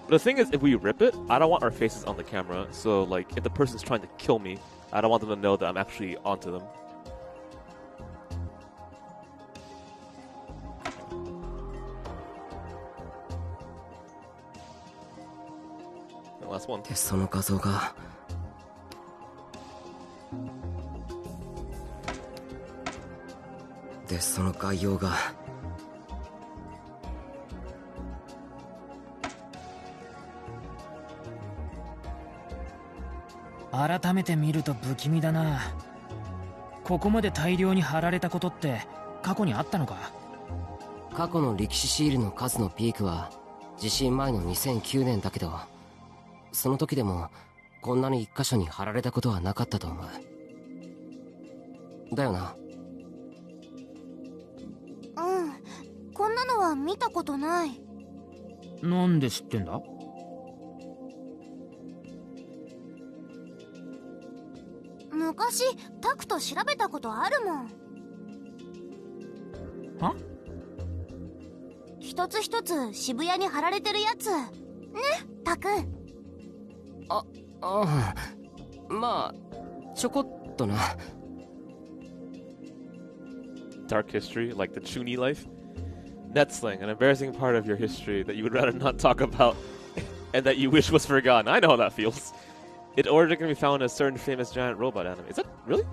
But the thing is, if we rip it, I don't want our faces on the camera. So, like, if the person's trying to kill me, I don't want them to know that I'm actually onto them. The last one. で、その画像が。で、その概要が。改めて見ると不気味だな。ここまで大量に貼られたことって過去にあったのか。過去の力士シールの数のピークは地震前の2009年だけど、その時でもこんなに一箇所に貼られたことはなかったと思う。だよな。うん、こんなのは見たことない。なんで知ってんだ。昔タクト調べたことあるもん。は？一つ一つ渋谷に貼られてるやつね、タク。ああ、まあちょこっとな。Dark history, like the Chuni life. Netsling, an embarrassing part of your history that you would rather not talk about and that you wish was forgotten. I know how that feels. It originally can be found in a certain famous giant robot anime. Is that really?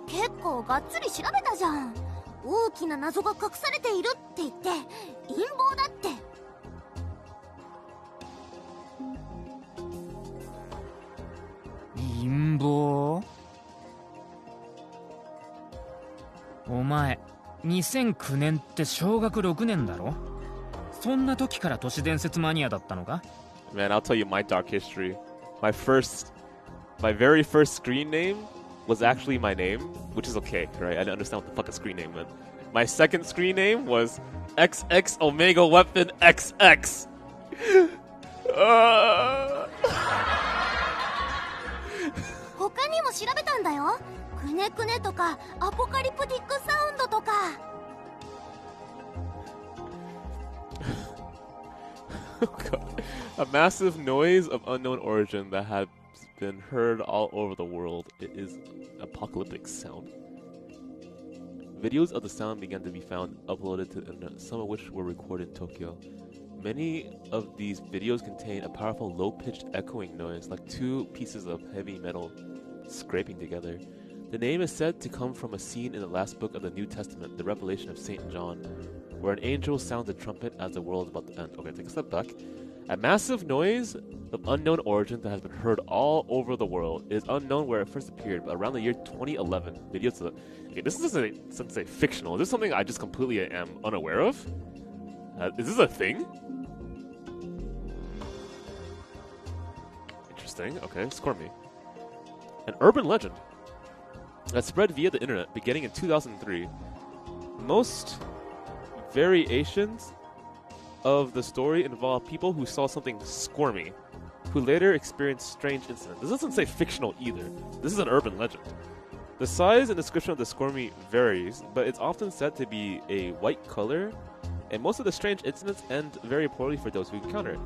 結構がっつり調べたじゃん。大きな謎が隠されているって言って陰謀だって。陰謀？お前2009年って小学6年だろ。そんな時から都市伝説マニアだったのか。 Man, I'll tell you my dark history. My very first screen name was actually my name, which is okay, right? I didn't understand what the fuck a screen name meant. My second screen name was XX Omega Weapon XX. 他にも調べたんだよ。くねくねとかアポカリプティックサウンドとか。A massive noise of unknown origin that had been heard all over the world. It is apocalyptic sound. Videos of the sound began to be found uploaded to the internet, some of which were recorded in Tokyo. Many of these videos contain a powerful low-pitched echoing noise, like two pieces of heavy metal scraping together. The name is said to come from a scene in the last book of the New Testament, the Revelation of St. John, where an angel sounds a trumpet as the world is about to end. Okay, take a step back. A massive noise of unknown origin that has been heard all over the world. It is unknown where it first appeared, but around the year 2011, videos of... Okay, this doesn't say fictional. Is this something I just completely am unaware of? Is this a thing? Interesting. Okay, score me. An urban legend that spread via the internet beginning in 2003. Most variations of the story involve people who saw something squirmy, who later experienced strange incidents. This doesn't say fictional either. This is an urban legend. The size and description of the squirmy varies, but it's often said to be a white color and most of the strange incidents end very poorly for those who encounter it.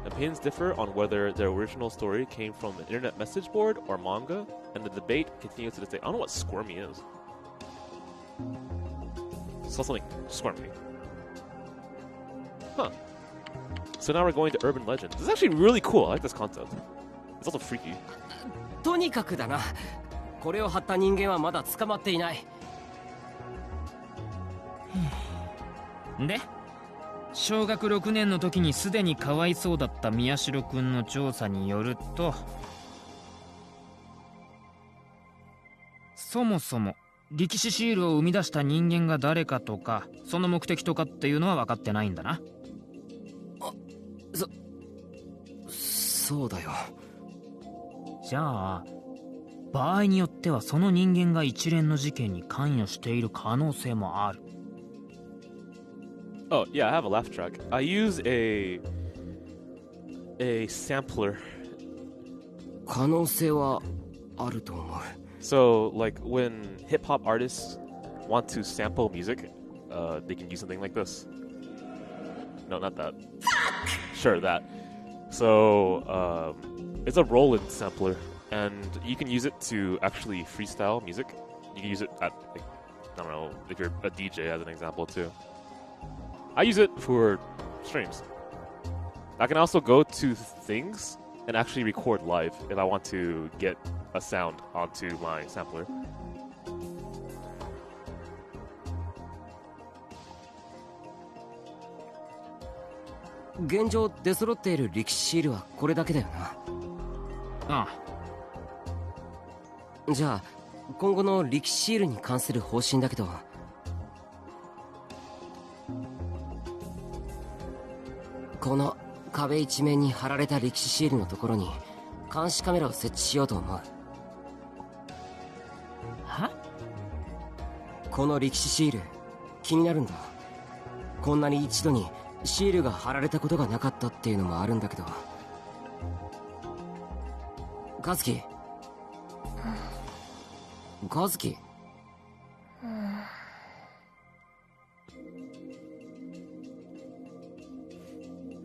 Opinions differ on whether the original story came from an internet message board or manga, and the debate continues to this day. I don't know what squirmy is. Saw something squirmy. Huh. So now we're going to urban legends. This is actually really cool. I like this concept. It's also freaky. とにかくだな。これを貼った人間はまだ捕まっていない。で、小学6年の時にすでにかわいそうだった宮代くんの調査によると、そもそも力士シールを生み出した人間が誰かとか、その目的とかっていうのは分かってないんだな。そうだよ。じゃあ場合によってはその人間が一連の事件に関与している可能性もある。Oh, yeah, I have a laugh track. I use a sampler. 可能性はあると思う。So, like, when hip-hop artists want to sample music, they can use something like this. No, not that. Sure, that. So, it's a Roland sampler, and you can use it to actually freestyle music. You can use it at, like, I don't know, if you're a DJ as an example, too. I use it for streams. I can also go to things and actually record live if I want to get a sound onto my sampler. Right now, 出揃っている力士シールはこれだけだよな。ああ。じゃあ今後の力士シールに関する方針だけど。この壁一面に貼られた力士シールのところに監視カメラを設置しようと思う。は？この力士シール気になるんだ。こんなに一度にシールが貼られたことがなかったっていうのもあるんだけど。和樹、和樹。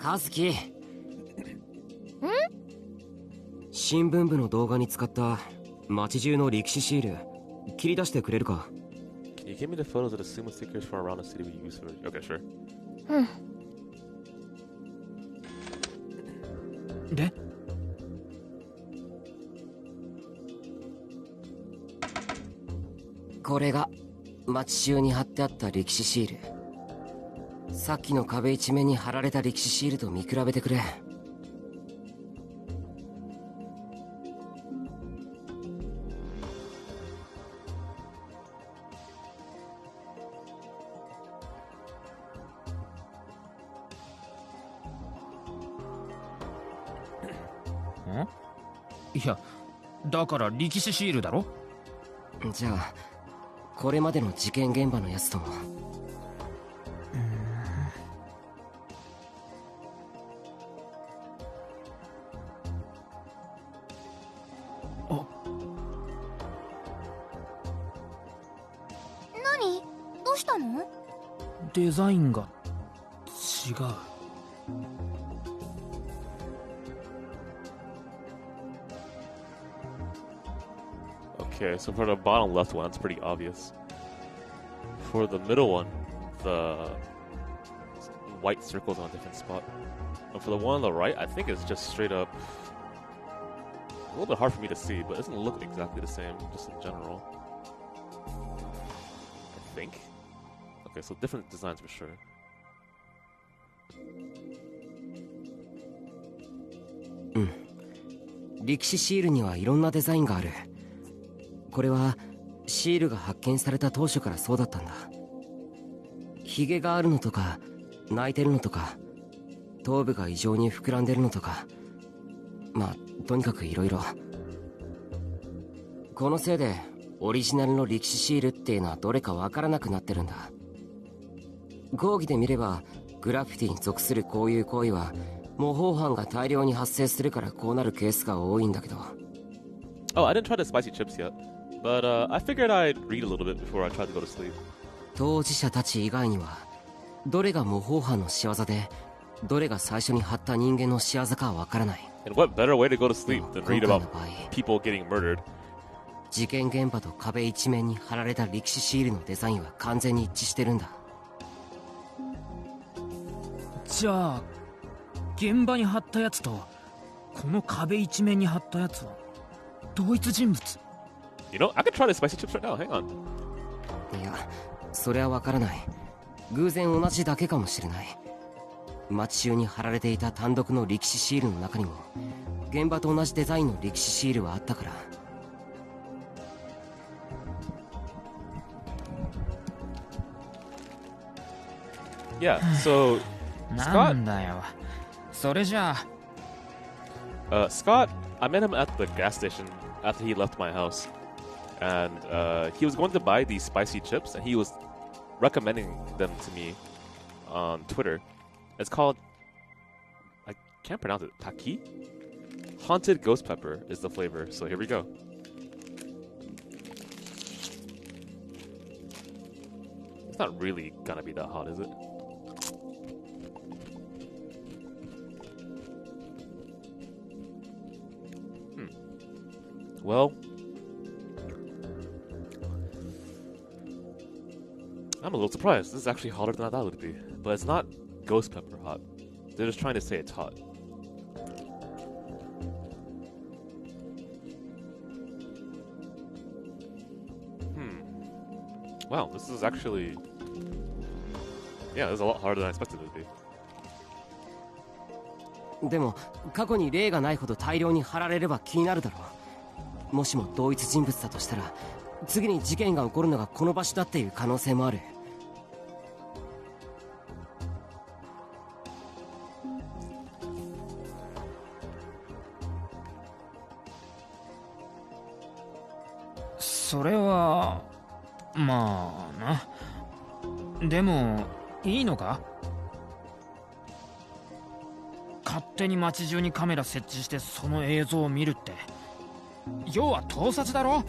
和樹。ん？新聞部の動画に使った街中の力士シール切り出してくれるか？ Can you give me the photos of the sumo stickers from around the city we use for? Okay, sure. で？これが街中に貼ってあった力士シール。さっきの壁一面に貼られた力士シールと見比べてくれ。いや、だから力士シールだろ。じゃあこれまでの事件現場のやつとも。何？どうしたの？デザインが違う。Okay, so for the bottom left one, it's pretty obvious. For the middle one, the white circle's on a different spot. And for the one on the right, I think it's just straight up a little bit hard for me to see, but it doesn't look exactly the same, just in general. I think. Okay, so different designs for sure. うん。力士シールにはいろんなデザインがある。これはシールが発見された当初からそうだったんだ。ヒゲがあるのとか泣いてるのとか頭部が異常に膨らんでるのとか、まあとにかくいろいろ。このせいでオリジナルの力士シールっていうのはどれかわからなくなってるんだ。講義で見ればグラフィティに属するこういう行為は模倣犯が大量に発生するからこうなるケースが多いんだけど。Oh, I didn't try the spicy chips yet, but I figured I'd read a little bit before I tried to go to sleep. 当事者たち以外にはどれが模倣犯の仕業でどれが最初に貼った人間の仕業かはわからない。 And what better way to go to sleep than read about people getting murdered? 事件現場と壁一面に貼られた力士シールのデザインは完全に一致してるんだ。じゃあ現場に貼ったやつとこの壁一面に貼ったやつは同一人物。 You know, I could try the spicy chips right now. Hang on. いや、それはわからない。偶然同じだけかもしれない。街中に貼られていた単独の力士シールの中にも現場と同じデザインの力士シールはあったから。Yeah, so なんだよ。それじゃあ。Scott, I met him at the gas station after he left my house. And he was going to buy these spicy chips, and he was recommending them to me on Twitter. It's called, I can't pronounce it, Taki? Haunted Ghost Pepper is the flavor, so here we go. It's not really gonna be that hot, is it? Well, I'm a little surprised. This is actually hotter than I thought it would be. But it's not ghost pepper hot. They're just trying to say it's hot. Wow, this is actually... Yeah, this is a lot harder than I expected it to be. でも過去に例がないほど大量に貼られれば気になるだろう。もしも同一人物だとしたら次に事件が起こるのがこの場所だっていう可能性もある。それはまあな。でもいいのか？勝手に街中にカメラ設置してその映像を見るって、要は盗撮だろ。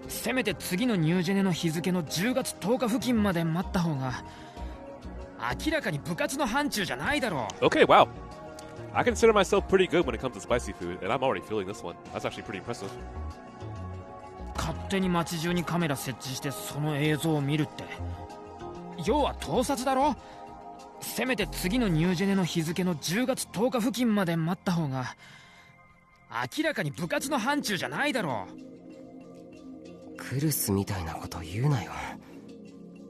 せめて次のニュージェネの日付の10月10日付近まで待った方が明らかに部活の範疇じゃないだろう。 Okay, wow. I consider myself pretty good when it comes to spicy food, and I'm already feeling this one. That's actually pretty impressive. 勝手に街中にカメラ設置してその映像を見るって、要は盗撮だろ。せめて次のニュージェネの日付の10月10日付近まで待った方が明らかに部活の範疇じゃないだろう。クルスみたいなこと言うなよ。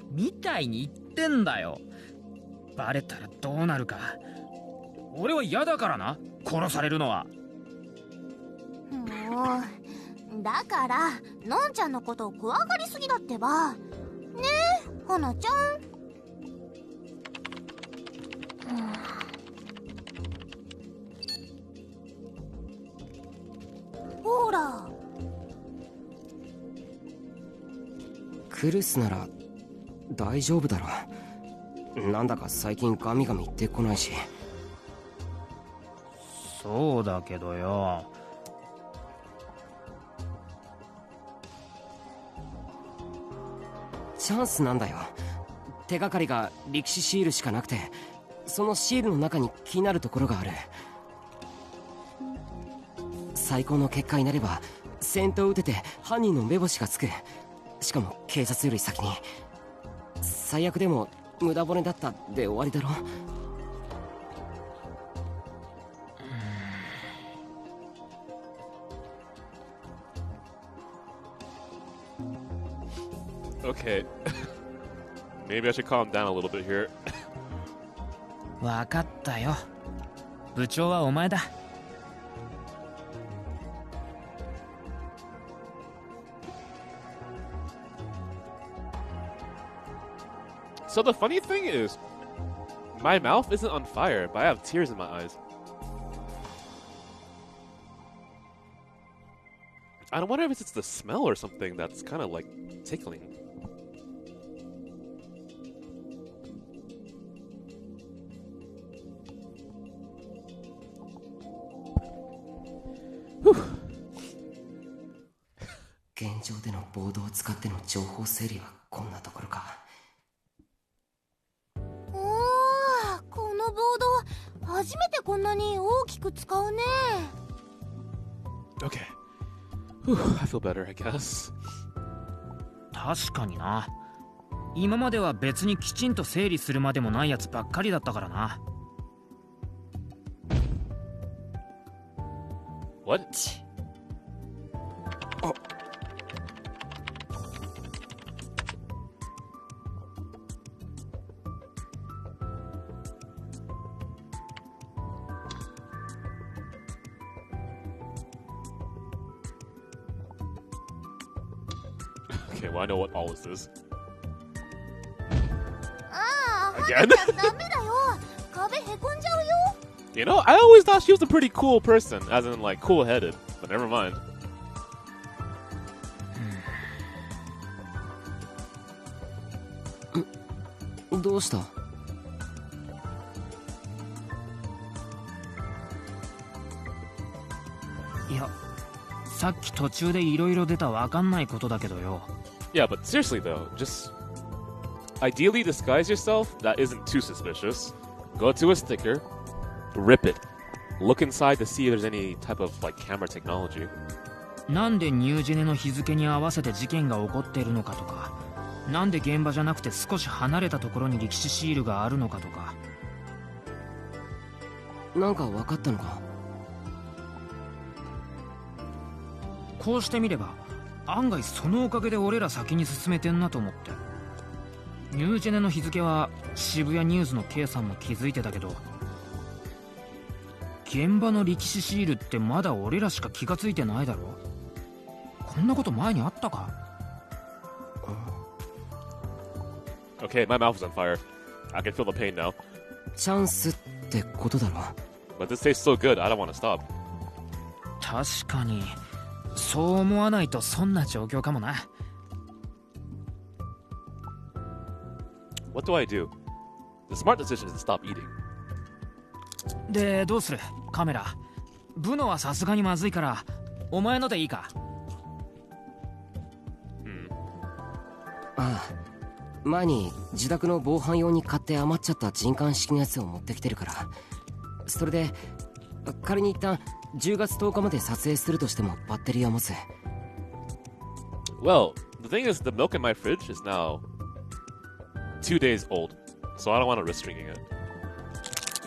みたいに言ってんだよ。バレたらどうなるか。俺は嫌だからな、殺されるのは。もうだからのんちゃんのことを怖がりすぎだってば。ねえ花ちゃん。ほら、クルスなら大丈夫だろう。なんだか最近ガミガミ言ってこないし。そうだけどよ。チャンスなんだよ。手がかりが力士シールしかなくて、そのシールの中に気になるところがある。最高の結果になれば先頭を打てて犯人の目星がつく。しかも警察より先に。最悪でも無駄骨だったで終わりだろ。Okay. Maybe I should calm down a little bit here. わかったよ。部長はお前だ。So the funny thing is, my mouth isn't on fire, but I have tears in my eyes. I wonder if it's the smell or something that's kind of like tickling. Whew. 現状でのボードを使っての情報整理はこんなところか。ボード初めてこんなに大きく使うね。 Okay. Whew, I feel better, I guess. 確かにな。今までは別にきちんと整理するまでもないやつばっかりだったからな。What? Okay, well I know what all this is. ああ、 Again? ダメだよ。壁へこんじゃうよ。 You know, I always thought she was a pretty cool person, as in like cool-headed, but never mind. どうした？いや、さっき途中でいろいろ出たわかんないことだけどよ。Yeah, but seriously though, just ideally disguise yourself that isn't too suspicious. Go to a sticker, rip it, look inside to see if there's any type of like camera technology. なんでニュージェネの日付に合わせて事件が起こっているのかとか、なんで現場じゃなくて少し離れたところに力士シールがあるのかとか。なんか分かったのか？こうしてみれば案外そのおかげで俺ら先に進めてんなと思って。ニュージェネの日付は渋谷ニュースの K さんも気づいてたけど、現場の力士シールってまだ俺らしか気がついてないだろ。こんなこと前にあったか？ Okay, my mouth is on fire. I can feel the pain now. チャンスってことだろ。 But this tastes so good, I don't want to stop. 確かにそう思わないとそんな状況かもな。 What do I do? The smart decision is to stop eating. でどうする？カメラブノはさすがにまずいからお前のでいいか？ああ、前に自宅の防犯用に買って余っちゃった人感式のやつを持ってきてるから。それで仮に一旦10月10日まで撮影するとしてもバッテリーは持つ。 Well, the thing is, the milk in my fridge is now 2 days old, so I don't want to risk drinking it.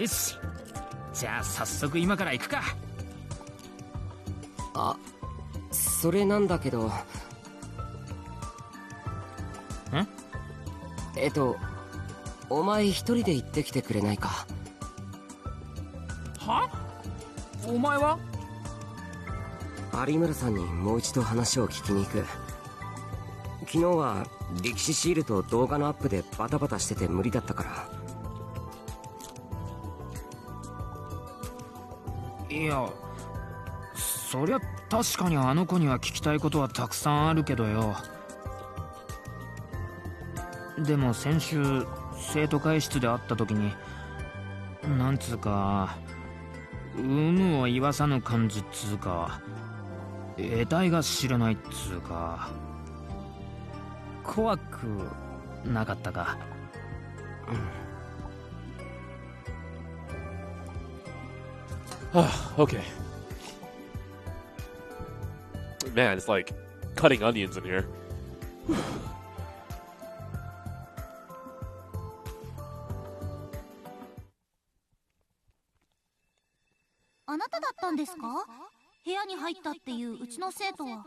よし、じゃあ早速今から行くか。あ、それなんだけど。お前一人で行ってきてくれないか？は？お前は？有村さんにもう一度話を聞きに行く。昨日は力士シールと動画のアップでバタバタしてて無理だったから。いや、そりゃ確かにあの子には聞きたいことはたくさんあるけどよ。でも先週生徒会室で会った時になんつうか有無を言わさぬ感じっつうか得体が知れないっつうか怖くなかったか？Okay. Man, it's like cutting onions in here. あなただったんですか？部屋に入ったっていううちの生徒は。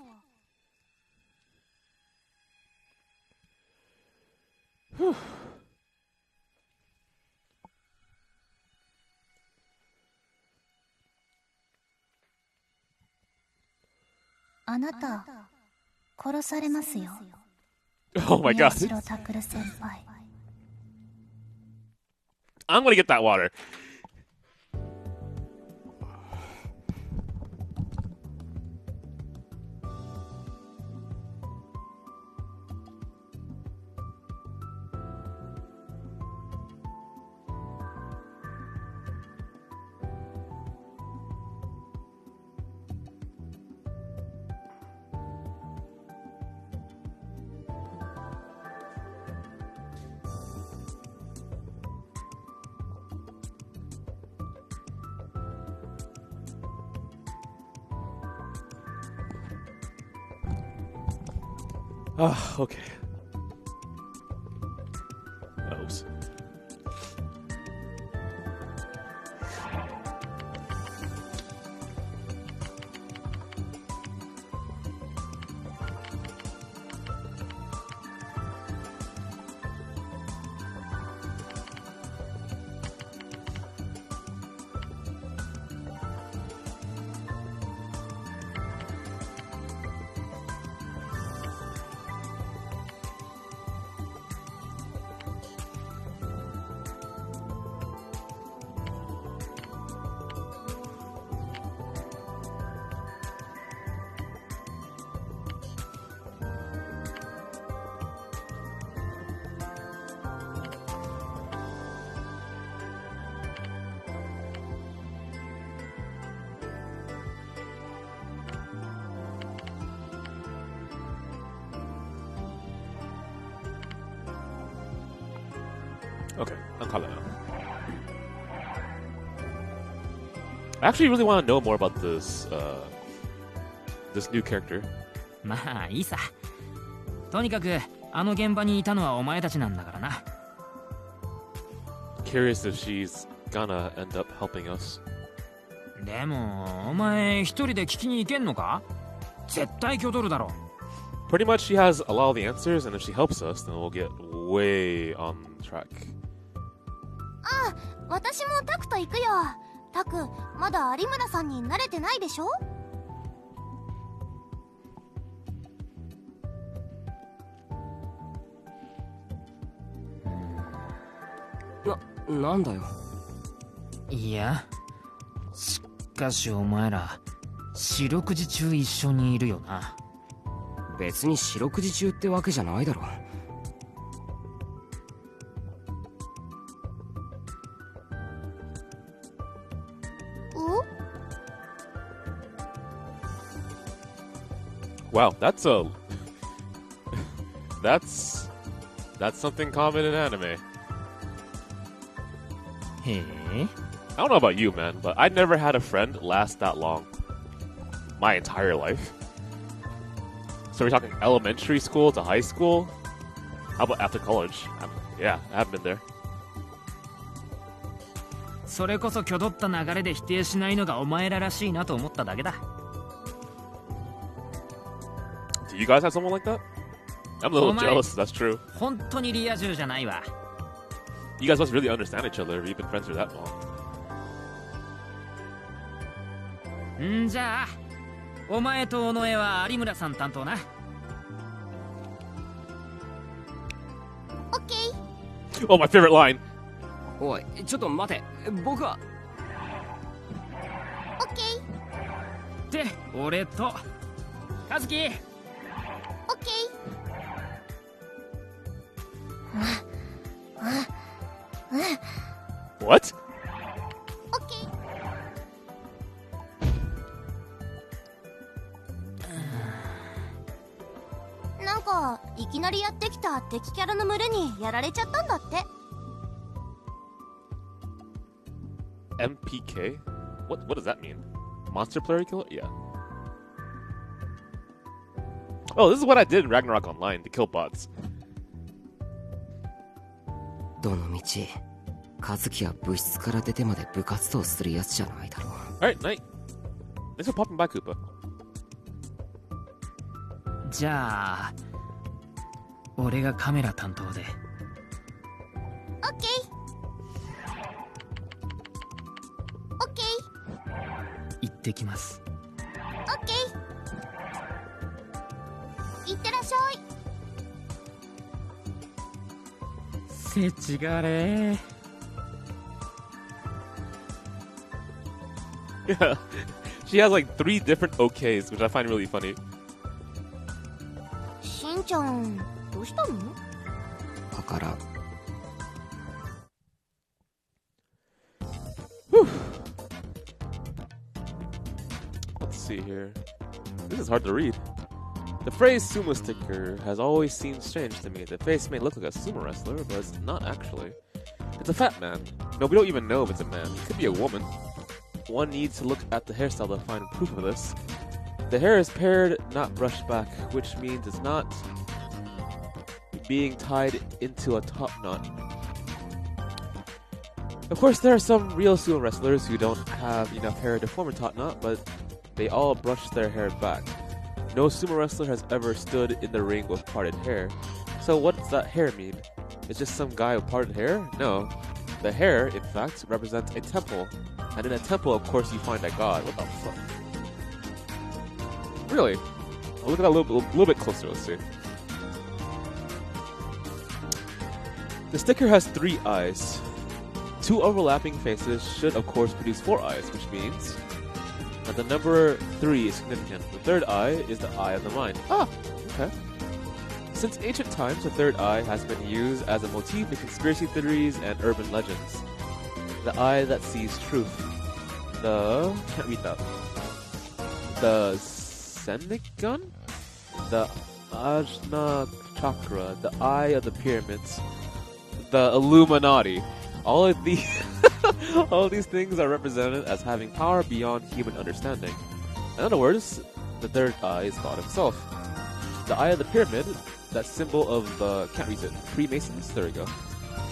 あなた殺されますよ。 Oh my god. 宮代拓先輩。 I'm gonna get that water. Okay. Oops. Okay, I'll call it out. I actually really want to know more about this new character. まあいいさ。とにかくあの現場にいたのはお前たちなんだからな。Curious if she's gonna end up helping us. でもお前一人で聞きに行けんのか？絶対挙取るだろ。Pretty much she has a lot of the answers, and if she helps us, then we'll get way on track. ああ、私もタクと行くよ。タク、まだ有村さんに慣れてないでしょ？なんだよ。いや、しかしお前ら四六時中一緒にいるよな。別に四六時中ってわけじゃないだろ。Wow, that's something common in anime. へえ。I don't know about you, man, but I never had a friend last that long. My entire life. So we're talking elementary school to high school? How about after college? Yeah, I haven't been there. それこそ挙取った流れで否定しないのがお前ららしいなと思っただけだ。Do you guys have someone like that? I'm a little jealous, that's true. 本当にリア充じゃないわ。You guys must really understand each other if you've been friends for that long. んじゃあ、お前と尾上は有村さん担当な。オッケー。Oh, my favorite line. おい、ちょっと待て。僕は。オッケー。で、俺と和樹。オッケー。What? オッケー。なんかいきなりやってきた敵キャラの群れにやられちゃったんだって。MPK? What does that mean? Monster player killer? Yeah. Oh, this is what I did in Ragnarok Online to kill bots. どの道、和樹は部室から出てまで部活動するやつじゃないだろう。Alright, night. Thanks for popping by, Koopa. じゃあ、俺がカメラ担当で。オッケー。オッケ行ってきます。ー。オッケー。いってらっしゃい。せちがれ。Yeah, she has like 3 different OKs, which I find really funny. しんちゃん、どうしたの？わからん。Let's see here. This is hard to read. The phrase sumo sticker has always seemed strange to me. The face may look like a sumo wrestler, but it's not actually. It's a fat man. No, we don't even know if it's a man. It could be a woman. One needs to look at the hairstyle to find proof of this. The hair is paired, not brushed back, which means it's not being tied into a top knot. Of course, there are some real sumo wrestlers who don't have enough hair to form a top knot, but they all brush their hair back. No sumo wrestler has ever stood in the ring with parted hair. So what does that hair mean? It's just some guy with parted hair? No. The hair, in fact, represents a temple. And in a temple, of course, you find a god. What the fuck? Really? I'll look at that a little bit closer, let's see. The sticker has 3 eyes. 2 overlapping faces should, of course, produce 4 eyes, which means that the number 3 is significant. The 3rd eye is the eye of the mind. Ah, okay. Since ancient times, the 3rd eye has been used as a motif in conspiracy theories and urban legends. The eye that sees truth. Can't read that. The Senigun? The Ajna Chakra. The eye of the pyramids. The Illuminati. All of these things are represented as having power beyond human understanding. In other words, the 3rd eye is God himself. The eye of the pyramid, that symbol of the, can't read it, Freemasons? There we go.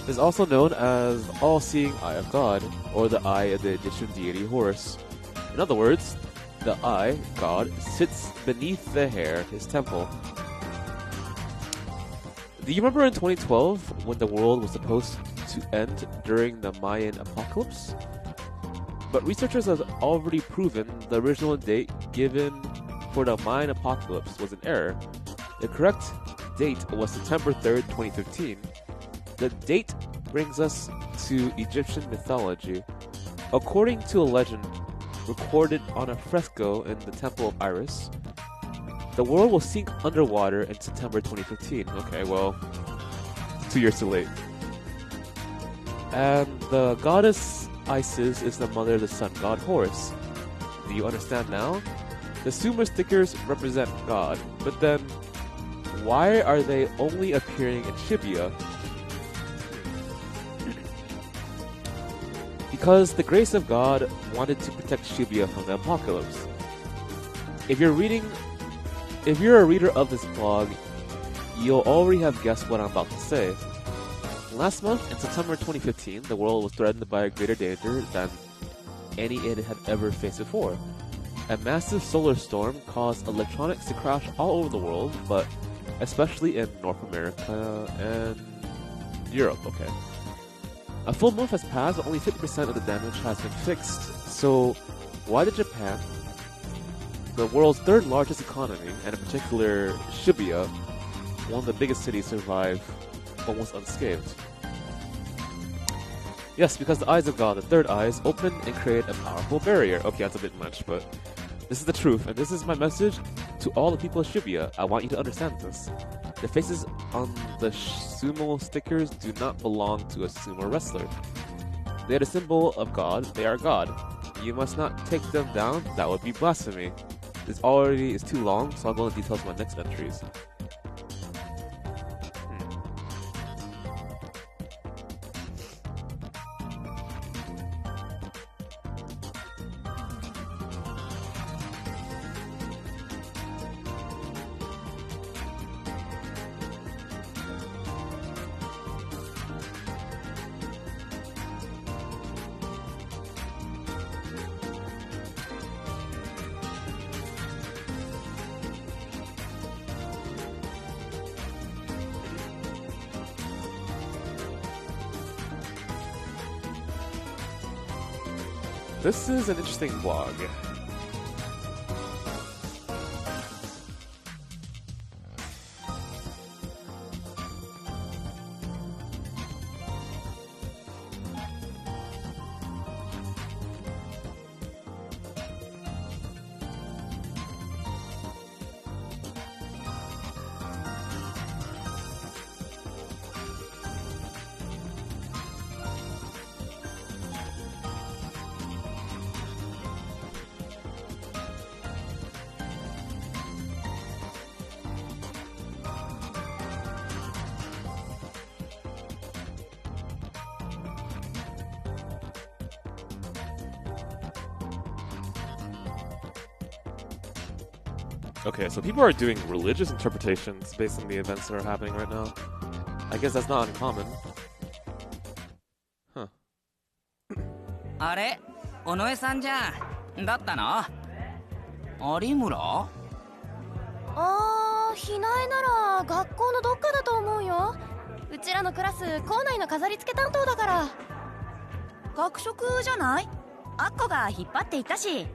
Is also known as all-seeing eye of God, or the eye of the Egyptian deity Horus. In other words, the eye, God, sits beneath the hair, his temple. Do you remember in 2012 when the world was supposed to end during the Mayan apocalypse? But researchers have already proven the original date given for the Mayan apocalypse was an error. The correct date was September 3rd, 2013. The date brings us to Egyptian mythology. According to a legend recorded on a fresco in the Temple of Iris, the world will sink underwater in September 2015. Okay, well, 2 years too late. And the goddess Isis is the mother of the sun god Horus. Do you understand now? The sumo stickers represent God, but then why are they only appearing in Shibuya? Because the grace of God wanted to protect Shibuya from the apocalypse. If you're a reader of this blog, you'll already have guessed what I'm about to say. Last month, in September 2015, the world was threatened by a greater danger than any it had ever faced before. A massive solar storm caused electronics to crash all over the world, but especially in North America and Europe, okay. A full month has passed, but only 50% of the damage has been fixed. So, why did Japan, the world's 3rd largest economy, and in particular Shibuya, one of the biggest cities, survive almost unscathed? Yes, because the eyes of God, the 3rd eyes, open and create a powerful barrier. Okay, that's a bit much, but this is the truth, and this is my message to all the people of Shibuya. I want you to understand this. The faces on the sumo stickers do not belong to a sumo wrestler. They are the symbol of God. They are God. You must not take them down. That would be blasphemy. This already is too long, so I'll go into details in my next entries. This is an interesting blog. Okay, so people are doing religious interpretations based on the events that are happening right now. I guess that's not uncommon. Huh. あれ、尾上さんじゃん。だったの？有村？ひなえなら学校のどっかだと思うよ。うちらのクラス校内の飾り付け担当だから。学食じゃない？あっこが引っ張っていったし。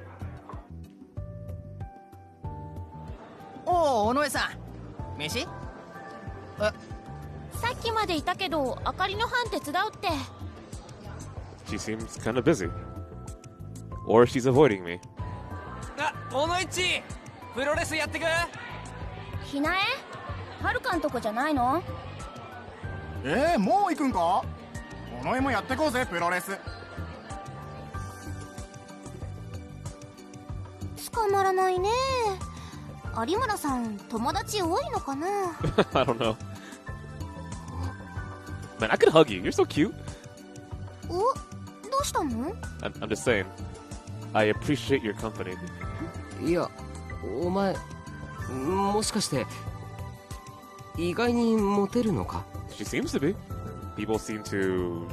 おお、尾上さん、飯？さっきまでいたけど、あかりの班手伝うって。She seems kind of busy. Or she's avoiding me. あ、尾上っち、プロレスやってく？ひなえ？はるかんとこじゃないの？もう行くんか？尾上もやってこうぜ、プロレス。捕まらないね。有村さん、友達多いのかな？ I don't know. Man, I could hug you. You're so cute. お、どうしたの？ I'm just saying. I appreciate your company. いや、お前、もしかして意外にモテるのか？ She seems to be. People seem to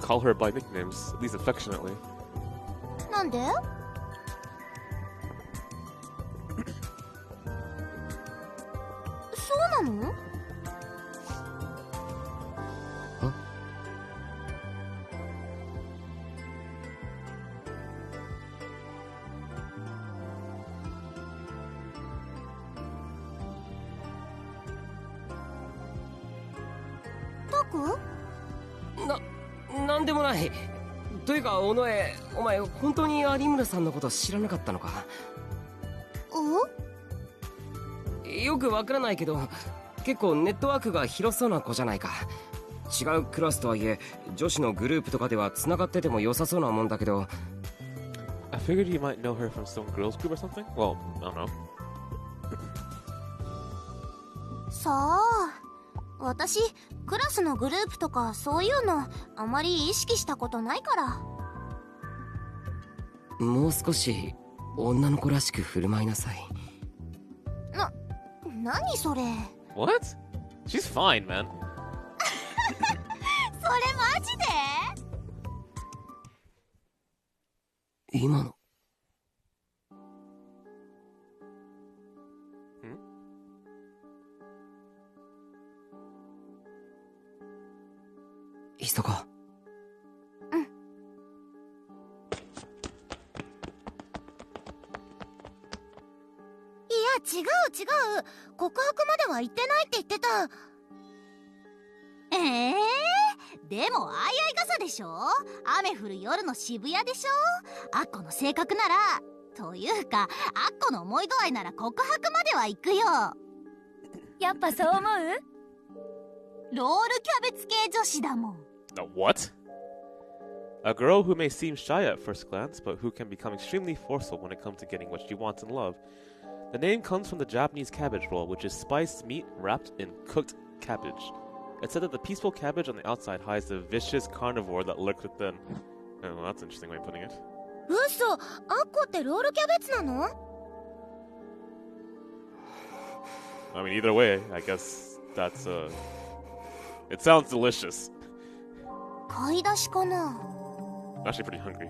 call her by nicknames, at least affectionately. なんで？そうなの？なんでもない。というか尾上、お前本当に有村さんのこと知らなかったのか？よくわからないけど、結構ネットワークが広そうな子じゃないか。違うクラスとはいえ女子のグループとかでは繋がってても良さそうなもんだけど。 I figured you might know her from some girls group or something. Well, I don't know. さあ、私クラスのグループとかそういうのあまり意識したことないから。もう少し女の子らしく振る舞いなさい。何それ？ What? She's fine, man. それマジで？今の急ごう。違う告白までは言ってないって言ってた。でもあいあい傘でしょ？雨降る夜の渋谷でしょ？あっこの性格なら、というかあっこの思い度合いなら告白までは行くよ。やっぱそう思う？ロールキャベツ系女子だもん。What? A girl who may seem shy at first glance, but who can become extremely forceful when it comes to getting what she wants in love. The name comes from the Japanese cabbage roll, which is spiced meat wrapped in cooked cabbage. It's said that the peaceful cabbage on the outside hides the vicious carnivore that lurks within. Oh, well, that's an interesting way of putting it. 嘘、あっこってロールキャベツなの？ I mean, either way, I guess that's it sounds delicious. 買い出しかな？ I'm actually pretty hungry.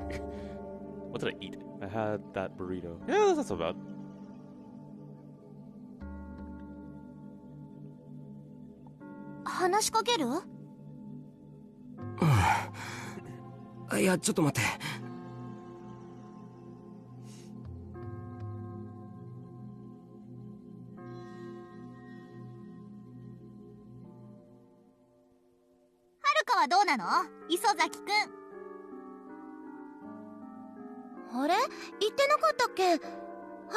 What did I eat? I had that burrito. Yeah, that's not so bad. 話しかける？いや、ちょっと待って。はるかはどうなの？磯崎くん。あれ？言ってなかったっけ？は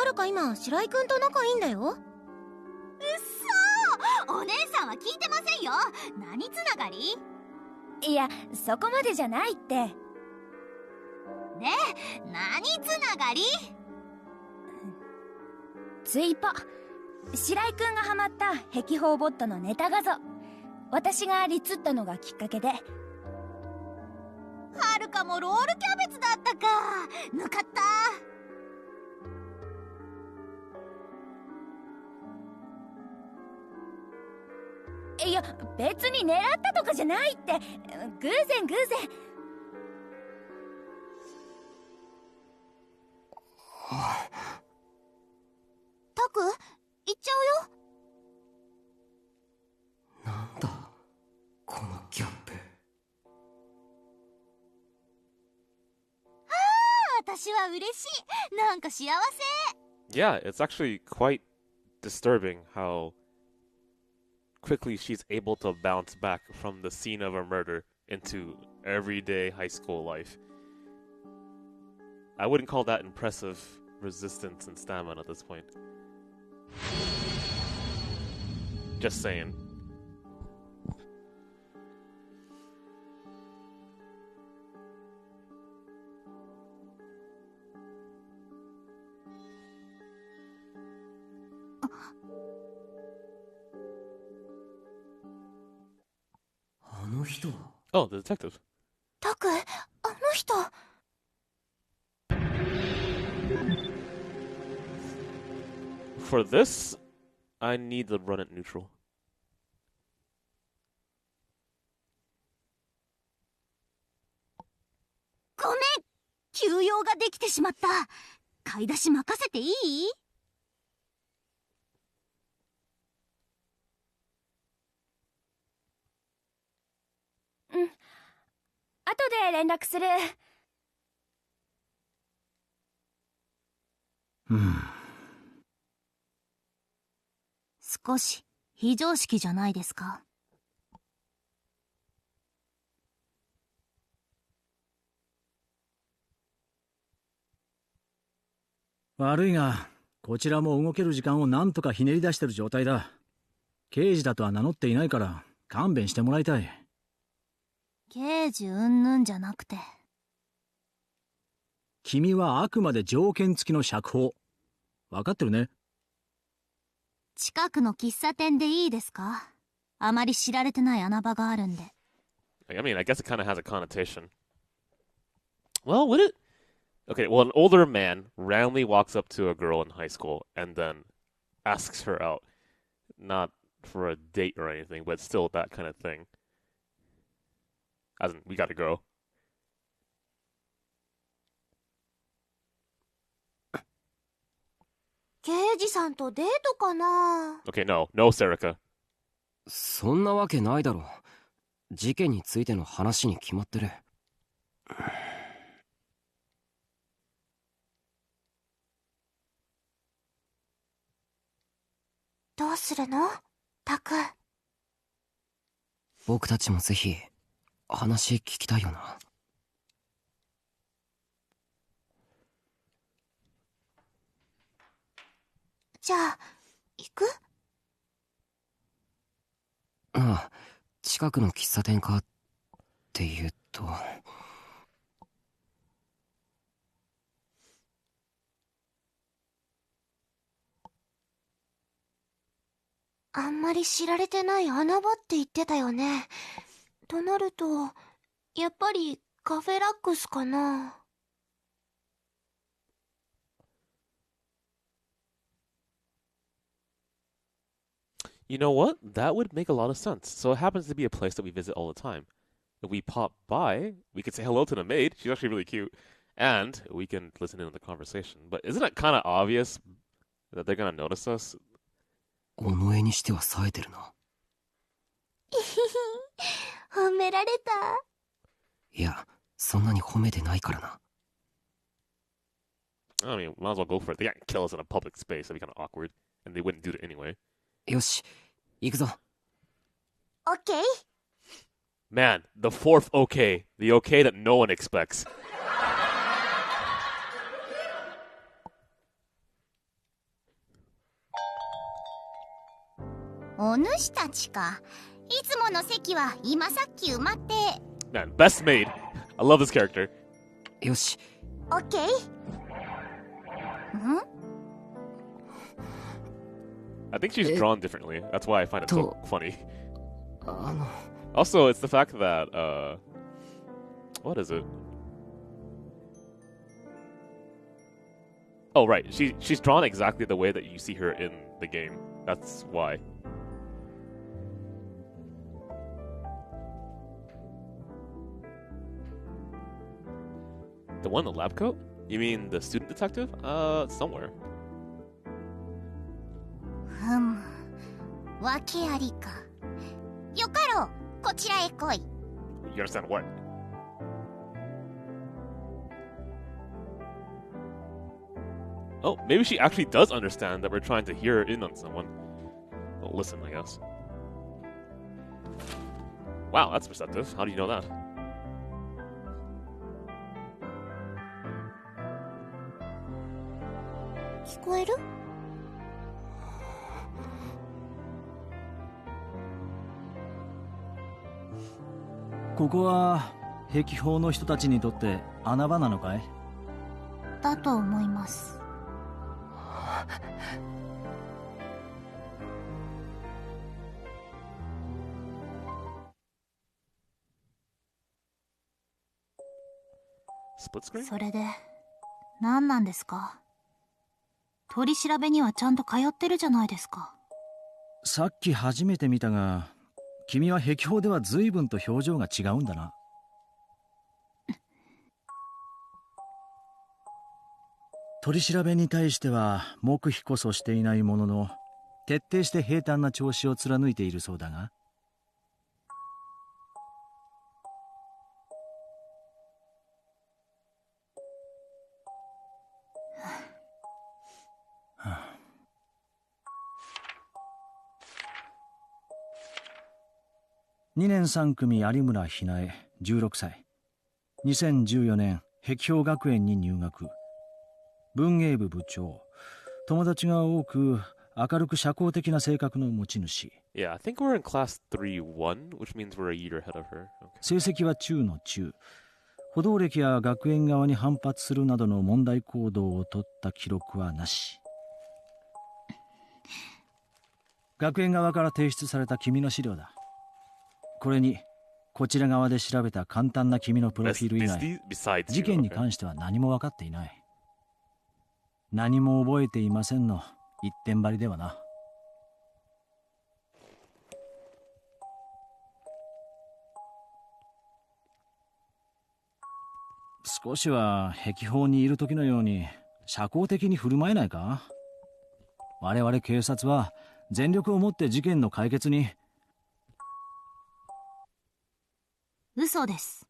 るか今白井くんと仲いいんだよ。うっそー！お姉さんは聞いてませんよ。何つながり？いや、そこまでじゃないって。ねえ、何つながり？ツイポ、白井くんがハマった壁砲ボットのネタ画像、私がリツったのがきっかけで。はるかもロールキャベツだったか。ぬかった。いや別に狙ったとかじゃないって。偶然偶然。タク、行っちゃうよ。なんだこのギャップ。私は嬉しい。なんか幸せ。Yeah, it's actually quite disturbing how quickly she's able to bounce back from the scene of a murder into everyday high school life. I wouldn't call that impressive resistance and stamina at this point. Just saying. Oh, the detective. タク、あの人。For this, I need to run it neutral. ごめん、休養ができてしまった。買い出し任せていい？うん。後で連絡する。少し非常識じゃないですか。悪いが、こちらも動ける時間をなんとかひねり出してる状態だ。刑事だとは名乗っていないから勘弁してもらいたい。刑事うんぬんじゃなくて。君はあくまで条件付きの釈放。分かってるね。近くの喫茶店でいいですか？あまり知られてない穴場があるんで。I mean, I guess it kind of has a connotation. Well, would it? Okay, well, an older man randomly walks up to a girl in high school and then asks her out. Not for a date or anything, but still that kind of thing. As in, we gotta go. 刑事さんとデートかな？ Okay, no, Serica. そんなわけないだろ。事件についての話に決まってる。どうするの？タク。僕たちもぜひ話聞きたいよな。じゃあ、行く？ああ、近くの喫茶店かっていうと。あんまり知られてない穴場って言ってたよね。となると、やっぱりカフェラックスかな。You know what? That would make a lot of sense. So it happens to be a place that we visit all the time. If we pop by, we could say hello to the maid. She's actually really cute. And we can listen in on the conversation. But isn't it kind of obvious that they're going to notice us? お前にしては冴えてるな。褒められた？いや、そんなに褒めてないからな。I mean, might as well go for it. They can't kill us in a public space. That'd be kind of awkward. And they wouldn't do it anyway. よし、行くぞ。OK? Man, the fourth okay. The okay that no one expects. お主たちか。いつもの席は今さっき埋まって。Man, best maid. I love this character. よし。OK? ん？ I think she's drawn differently. That's why I find it so funny. Also, it's the fact that, what is it? Oh, right. She's drawn exactly the way that you see her in the game. That's why. The one in the lab coat? You mean the student detective? Somewhere. ふむ、訳ありか。よかろう、こちらへ来い。You understand what? Oh, maybe she actually does understand that we're trying to hear in on someone. Well, listen, I guess. Wow, that's perceptive. How do you know that? This ここは壁砲の人たちにとって穴場なのかい？だと思います。それで何なんですか？取り調べにはちゃんと通ってるじゃないですか。さっき初めて見たが、君は壁砲では随分と表情が違うんだな。取り調べに対しては黙秘こそしていないものの、徹底して平坦な調子を貫いているそうだが。2年3組有村ひなえ16歳。2014年壁標学園に入学。文芸部部長。友達が多く明るく社交的な性格の持ち主。Yeah, I think we're in class 3-1, which means we're a year ahead of her. Okay. 成績は中の中。補導歴や学園側に反発するなどの問題行動を取った記録はなし。学園側から提出された君の資料だ。これにこちら側で調べた簡単な君のプロフィール以外、事件に関しては何も分かっていない。何も覚えていませんの一点張りではな。少しは壁砲にいる時のように社交的に振る舞えないか？我々警察は全力をもって事件の解決に。嘘です。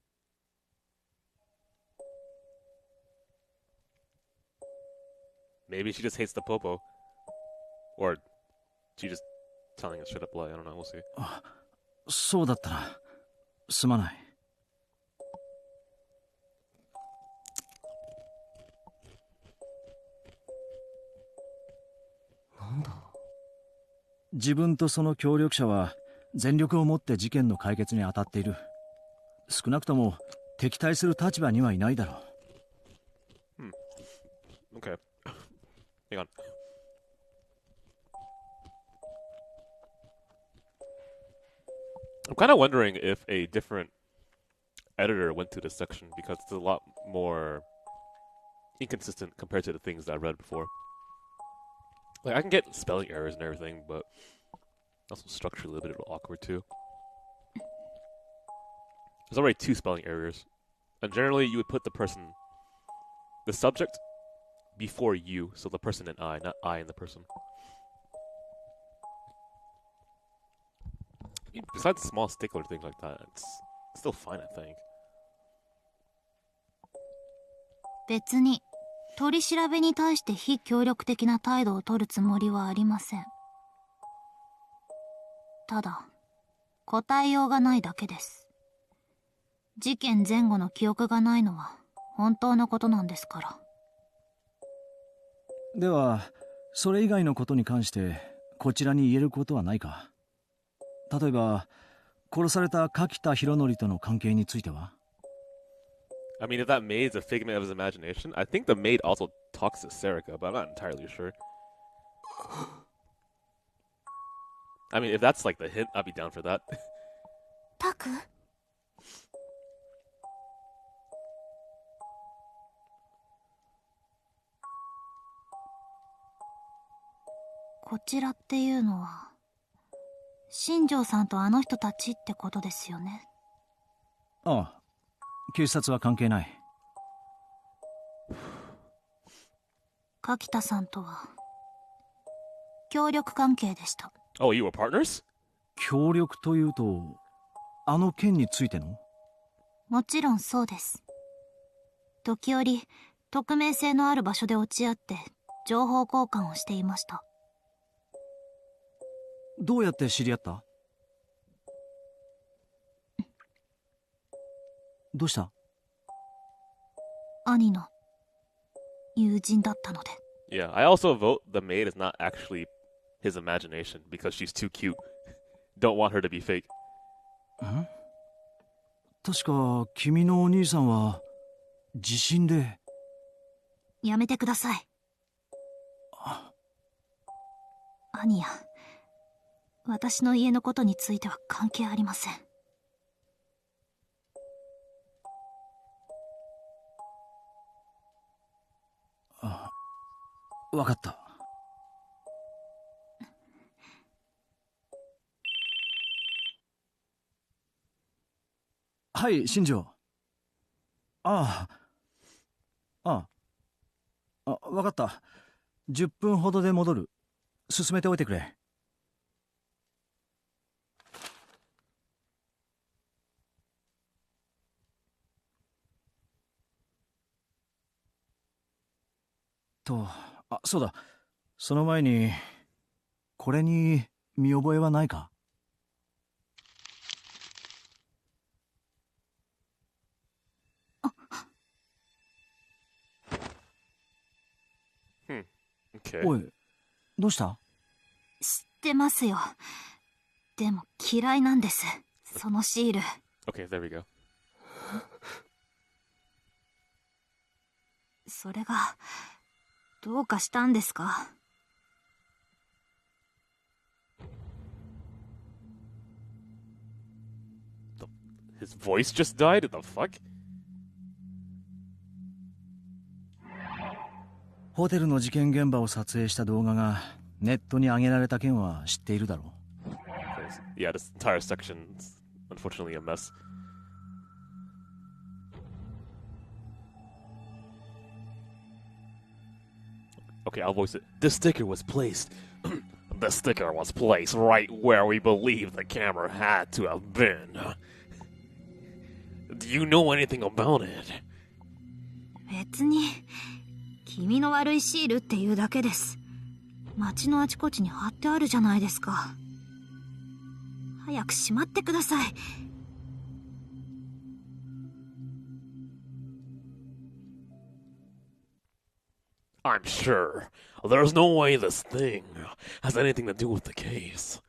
Maybe she just hates the popo. Or she just telling a straight up lie. I don't know. We'll see. そうだったな。すまない。なんだ？自分とその協力者は全力をもって事件の解決に当たっている。少なくとも敵対する立場にはいないだろう。Okay. Hang on. I'm kind of wondering if a different editor went to this section because it's a lot more inconsistent compared to the things that I read before. Like, I can get spelling errors and everything, but also structurally a little bit awkward too. There's already 2 spelling errors. And generally you would put the subject before you, so the person and I, not I and the person. Besides small stickler things like that, it's still fine, I think. 別に取り調べに対して非協力的な態度を取るつもりはありません。ただ、答えようがないだけです。事件前後の記憶がないのは本当のことなんですから。では、それ以外のことに関してこちらに言えることはないか？例えば、殺された柿田博則との関係については？ I mean, if that maid is a figment of his imagination, I think the maid also talks to Serica, but I'm not entirely sure. I mean, if that's like the hint, I'd be down for that. タク？こちらっていうのは新庄さんとあの人たちってことですよね。ああ、警察は関係ない。柿田さんとは協力関係でした。Oh, you were partners? 協力というと、あの件についての？もちろんそうです。時折、匿名性のある場所で落ち合って情報交換をしていました。どうやって知り合った？どうした？兄の友人だったので。Yeah, I also vote the maid is not actually his imagination because she's too cute. Don't want her to be fake. ん？確か君のお兄さんは地震で。やめてください。兄や私の家のことについては関係ありません。あ、わかった。はい、新庄。ああ、わかった。10分ほどで戻る。進めておいてくれ。そうだ。その前に、これに見覚えはないか？Okay. おい、どうした？知ってますよ。でも嫌いなんです。そのシール。Okay, there we go. それが、どうかしたんですか？His voice just died? What the fuck? ホテルの事件現場を撮影した動画がネットに上げられた件は知っているだろう。Yeah, this entire section's unfortunately a mess. Okay, I'll voice it. The sticker was placed right where we believe the camera had to have been. Do you know anything about it? 別に、君の悪いシールっていうだけです。街のあちこちに貼ってあるじゃないですか。早くしまってください。I'm sure. There's no way this thing has anything to do with the case.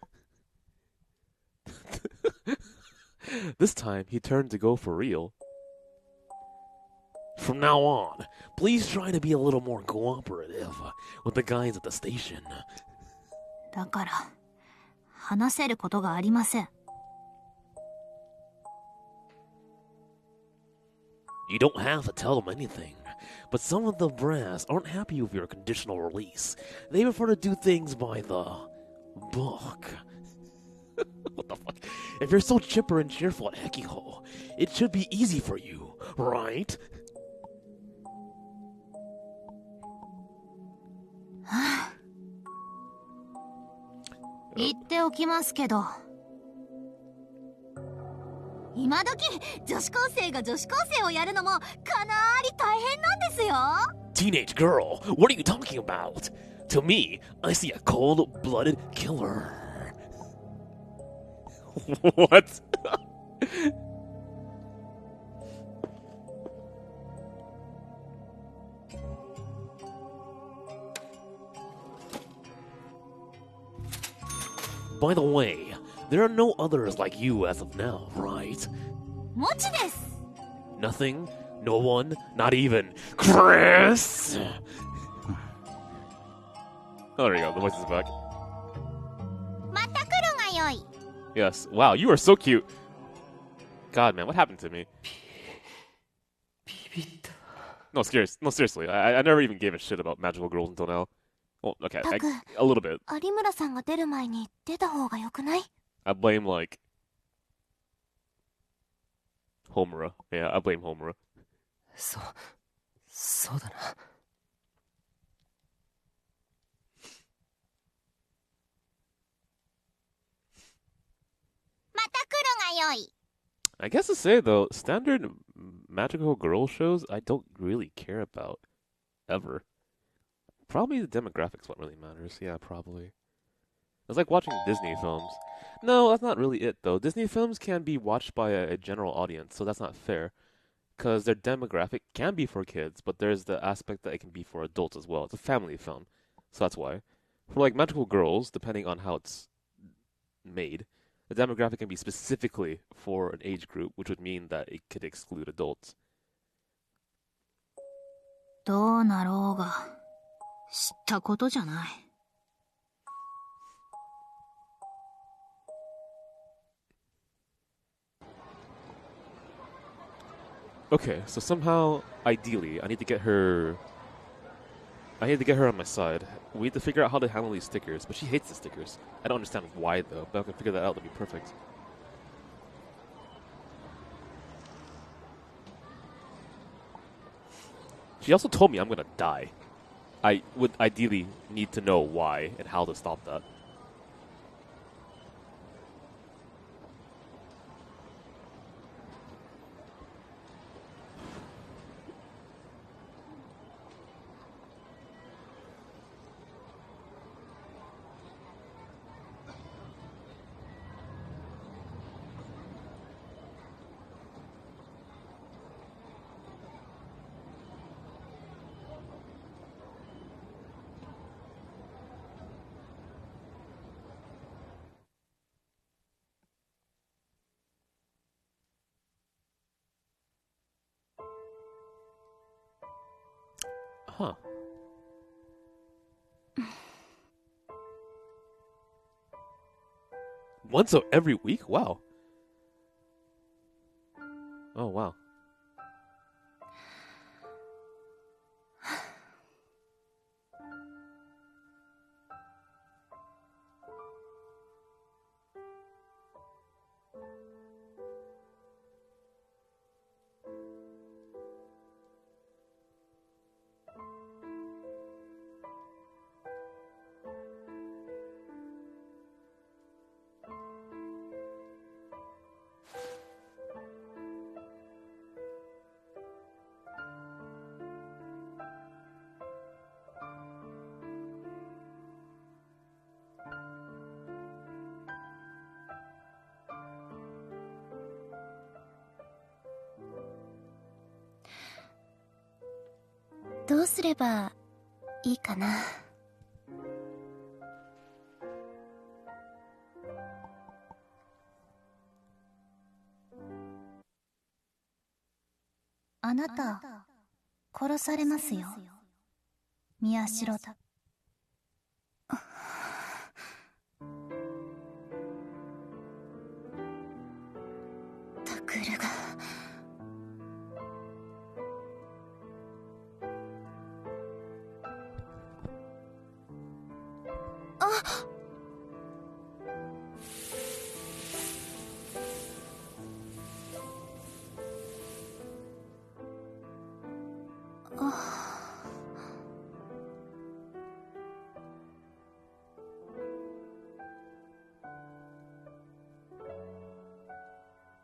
This time, he turned to go for real. From now on, please try to be a little more cooperative with the guys at the station. だから、話せることがありません。You don't have to tell them anything, but some of the brass aren't happy with your conditional release. They prefer to do things by the book. What the fuck? If you're so chipper and cheerful at Hekiho, it should be easy for you, right? 言っておきますけど、今時女子高生が女子高生をやるのもかなり大変なんですよ。 Teenage girl, what are you talking about? To me, I see a cold-blooded killer. What? By the way, there are no others like you as of now, right? もちです。 Nothing? No one? Not even Chris? Oh, there you go. The voice is back. また来るがよい。 Yes. Wow, you are so cute. God, man, what happened to me? No, seriously. I never even gave a shit about magical girls until now. Well, okay, a little bit. 有村さんが出る前に出た方がよくない？ I blame, like, Homura. Yeah, I blame Homura. そうだな。I guess to say though, standard magical girl shows I don't really care about ever. Probably the demographics what really matters. Yeah, probably. It's like watching Disney films. No, that's not really it though. Disney films can be watched by a general audience, so that's not fair. Because their demographic can be for kids, but there's the aspect that it can be for adults as well. It's a family film, so that's why. For like magical girls, depending on how it's made, the demographic can be specifically for an age group, which would mean that it could exclude adults. どうなろうが、知ったことじゃない。Okay, so somehow, ideally, I need to get her on my side. We need to figure out how to handle these stickers, but she hates the stickers. I don't understand why though, but I can figure that out, that'd be perfect. She also told me I'm gonna die. I would ideally need to know why and how to stop that. Huh. Once every week? Wow. Oh, wow.どうすればいいかな。あなた、殺されますよ。宮代だ。タクルが。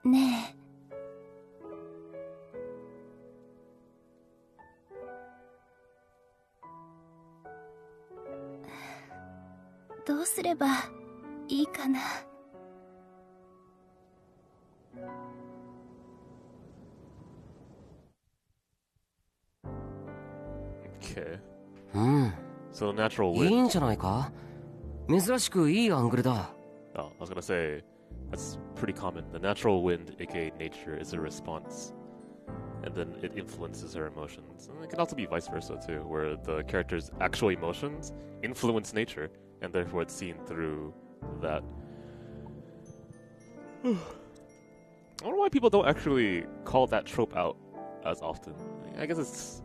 ねえ。どうすればいいかな。Okay. So natural wind. いいんじゃないか？珍しくいいアングルだ。Oh, I was gonna say, that's pretty common. The natural wind, aka nature, is a response. And then it influences her emotions. And it can also be vice versa too, where the character's actual emotions influence nature, and therefore it's seen through that. I wonder why people don't actually call that trope out as often. I guess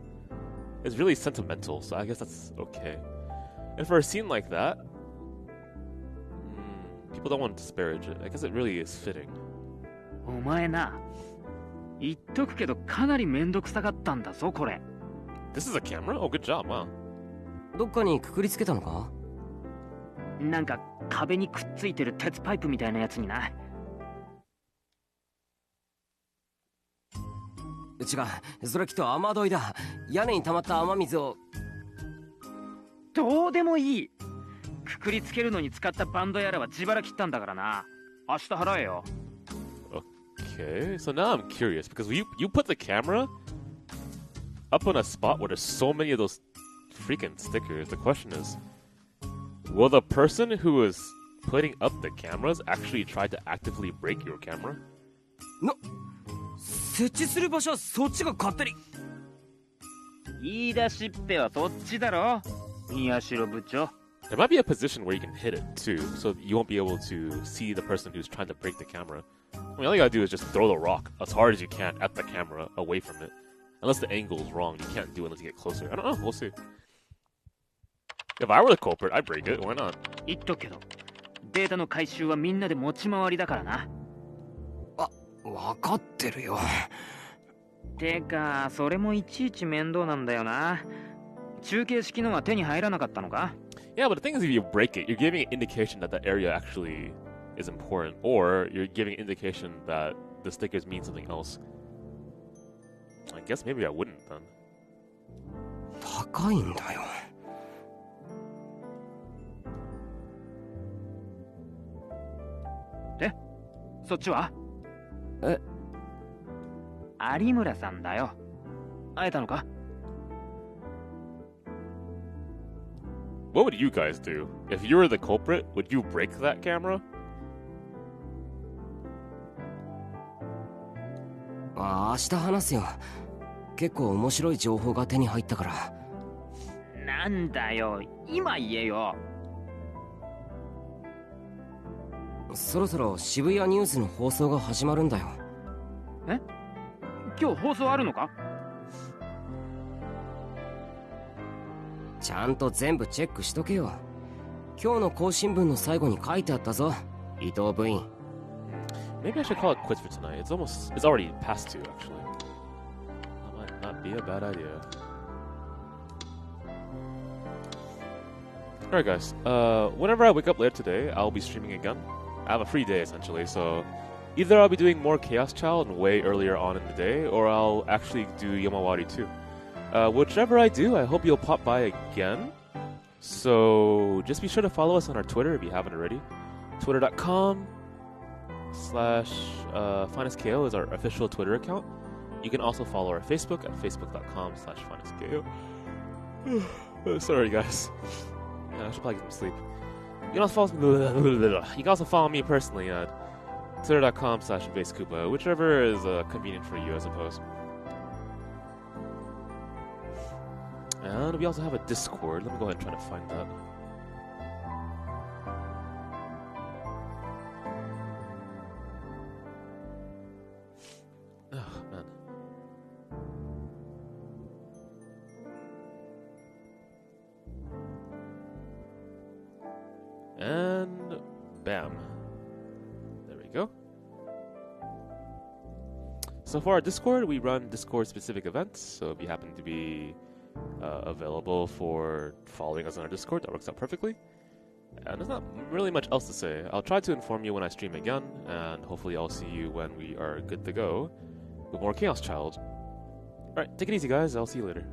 it's really sentimental, so I guess that's okay. And for a scene like that, people don't want to disparage it. I guess it really is fitting. お前な、言っとくけどかなりめんどくさかったんだぞこれ。This is a camera? Oh, good job, wow. どっかにくくりつけたのか？なんか壁にくっついてる鉄パイプみたいなやつにな。違う、それきっと雨どいだ。屋根に溜まった雨水を。どうでもいい。くくりつけるのに使ったバンドやらは自腹切ったんだからな。明日払えよ。Okay, so now I'm curious because you put the camera up on a spot where there's so many of those freaking stickers. The question is, will the person who is putting up the cameras actually try to actively break your camera? No. 設置する場所はそっちが勝手に。言い出しっぺはそっちだろ、宮代部長。There might be a position where you can hit it too, so you won't be able to see the person who's trying to break the camera. I mean, all you gotta do is just throw the rock as hard as you can at the camera, away from it. Unless the angle is wrong, you can't do it unless you get closer. I don't know, we'll see. If I were the culprit, I'd break it, why not? 言っとくけど、データの回収はみんなで持ち回りだからな。わかってるよ。てか、それもいちいち面倒なんだよな。中継式のは手に入らなかったのか？ Yeah, but the thing is, if you break it, you're giving an indication that that area actually is important, or you're giving an indication that the stickers mean something else. I guess maybe I wouldn't then. 高いんだよ。で、そっちは？有村さんだよ。会えたのか？ What would you guys do? If you were the culprit, would you break that camera? 明日話すよ。結構面白い情報が手に入ったから。なんだよ、今言えよ。そろそろ渋谷ニュースの放送が始まるんだよ。え？今日放送あるのか？ちゃんと全部チェックしとけよ。今日の更新文の最後に書いてあったぞ、伊藤部員。Maybe I should call it quits for tonight. It's already past 2 actually. That might not be a bad idea. Alright guys, whenever I wake up later today, I'll be streaming again. I have a free day essentially, so either I'll be doing more Chaos Child way earlier on in the day, or I'll actually do Yamawari too. Whichever I do, I hope you'll pop by again. So just be sure to follow us on our Twitter if you haven't already. Twitter.com/FinestKO is our official Twitter account. You can also follow our Facebook at facebook.com/FinestKO. Sorry guys. Yeah, I should probably get some sleep. You can also follow me personally at twitter.com/VasedCoopa, whichever is convenient for you, I suppose. And we also have a Discord. Let me go ahead and try to find that. Oh, man. And bam. There we go. So for our Discord, we run Discord-specific events. So if you happen to be available for following us on our Discord, that works out perfectly. And there's not really much else to say. I'll try to inform you when I stream again, and hopefully I'll see you when we are good to go with more Chaos Child. Alright, take it easy guys, I'll see you later.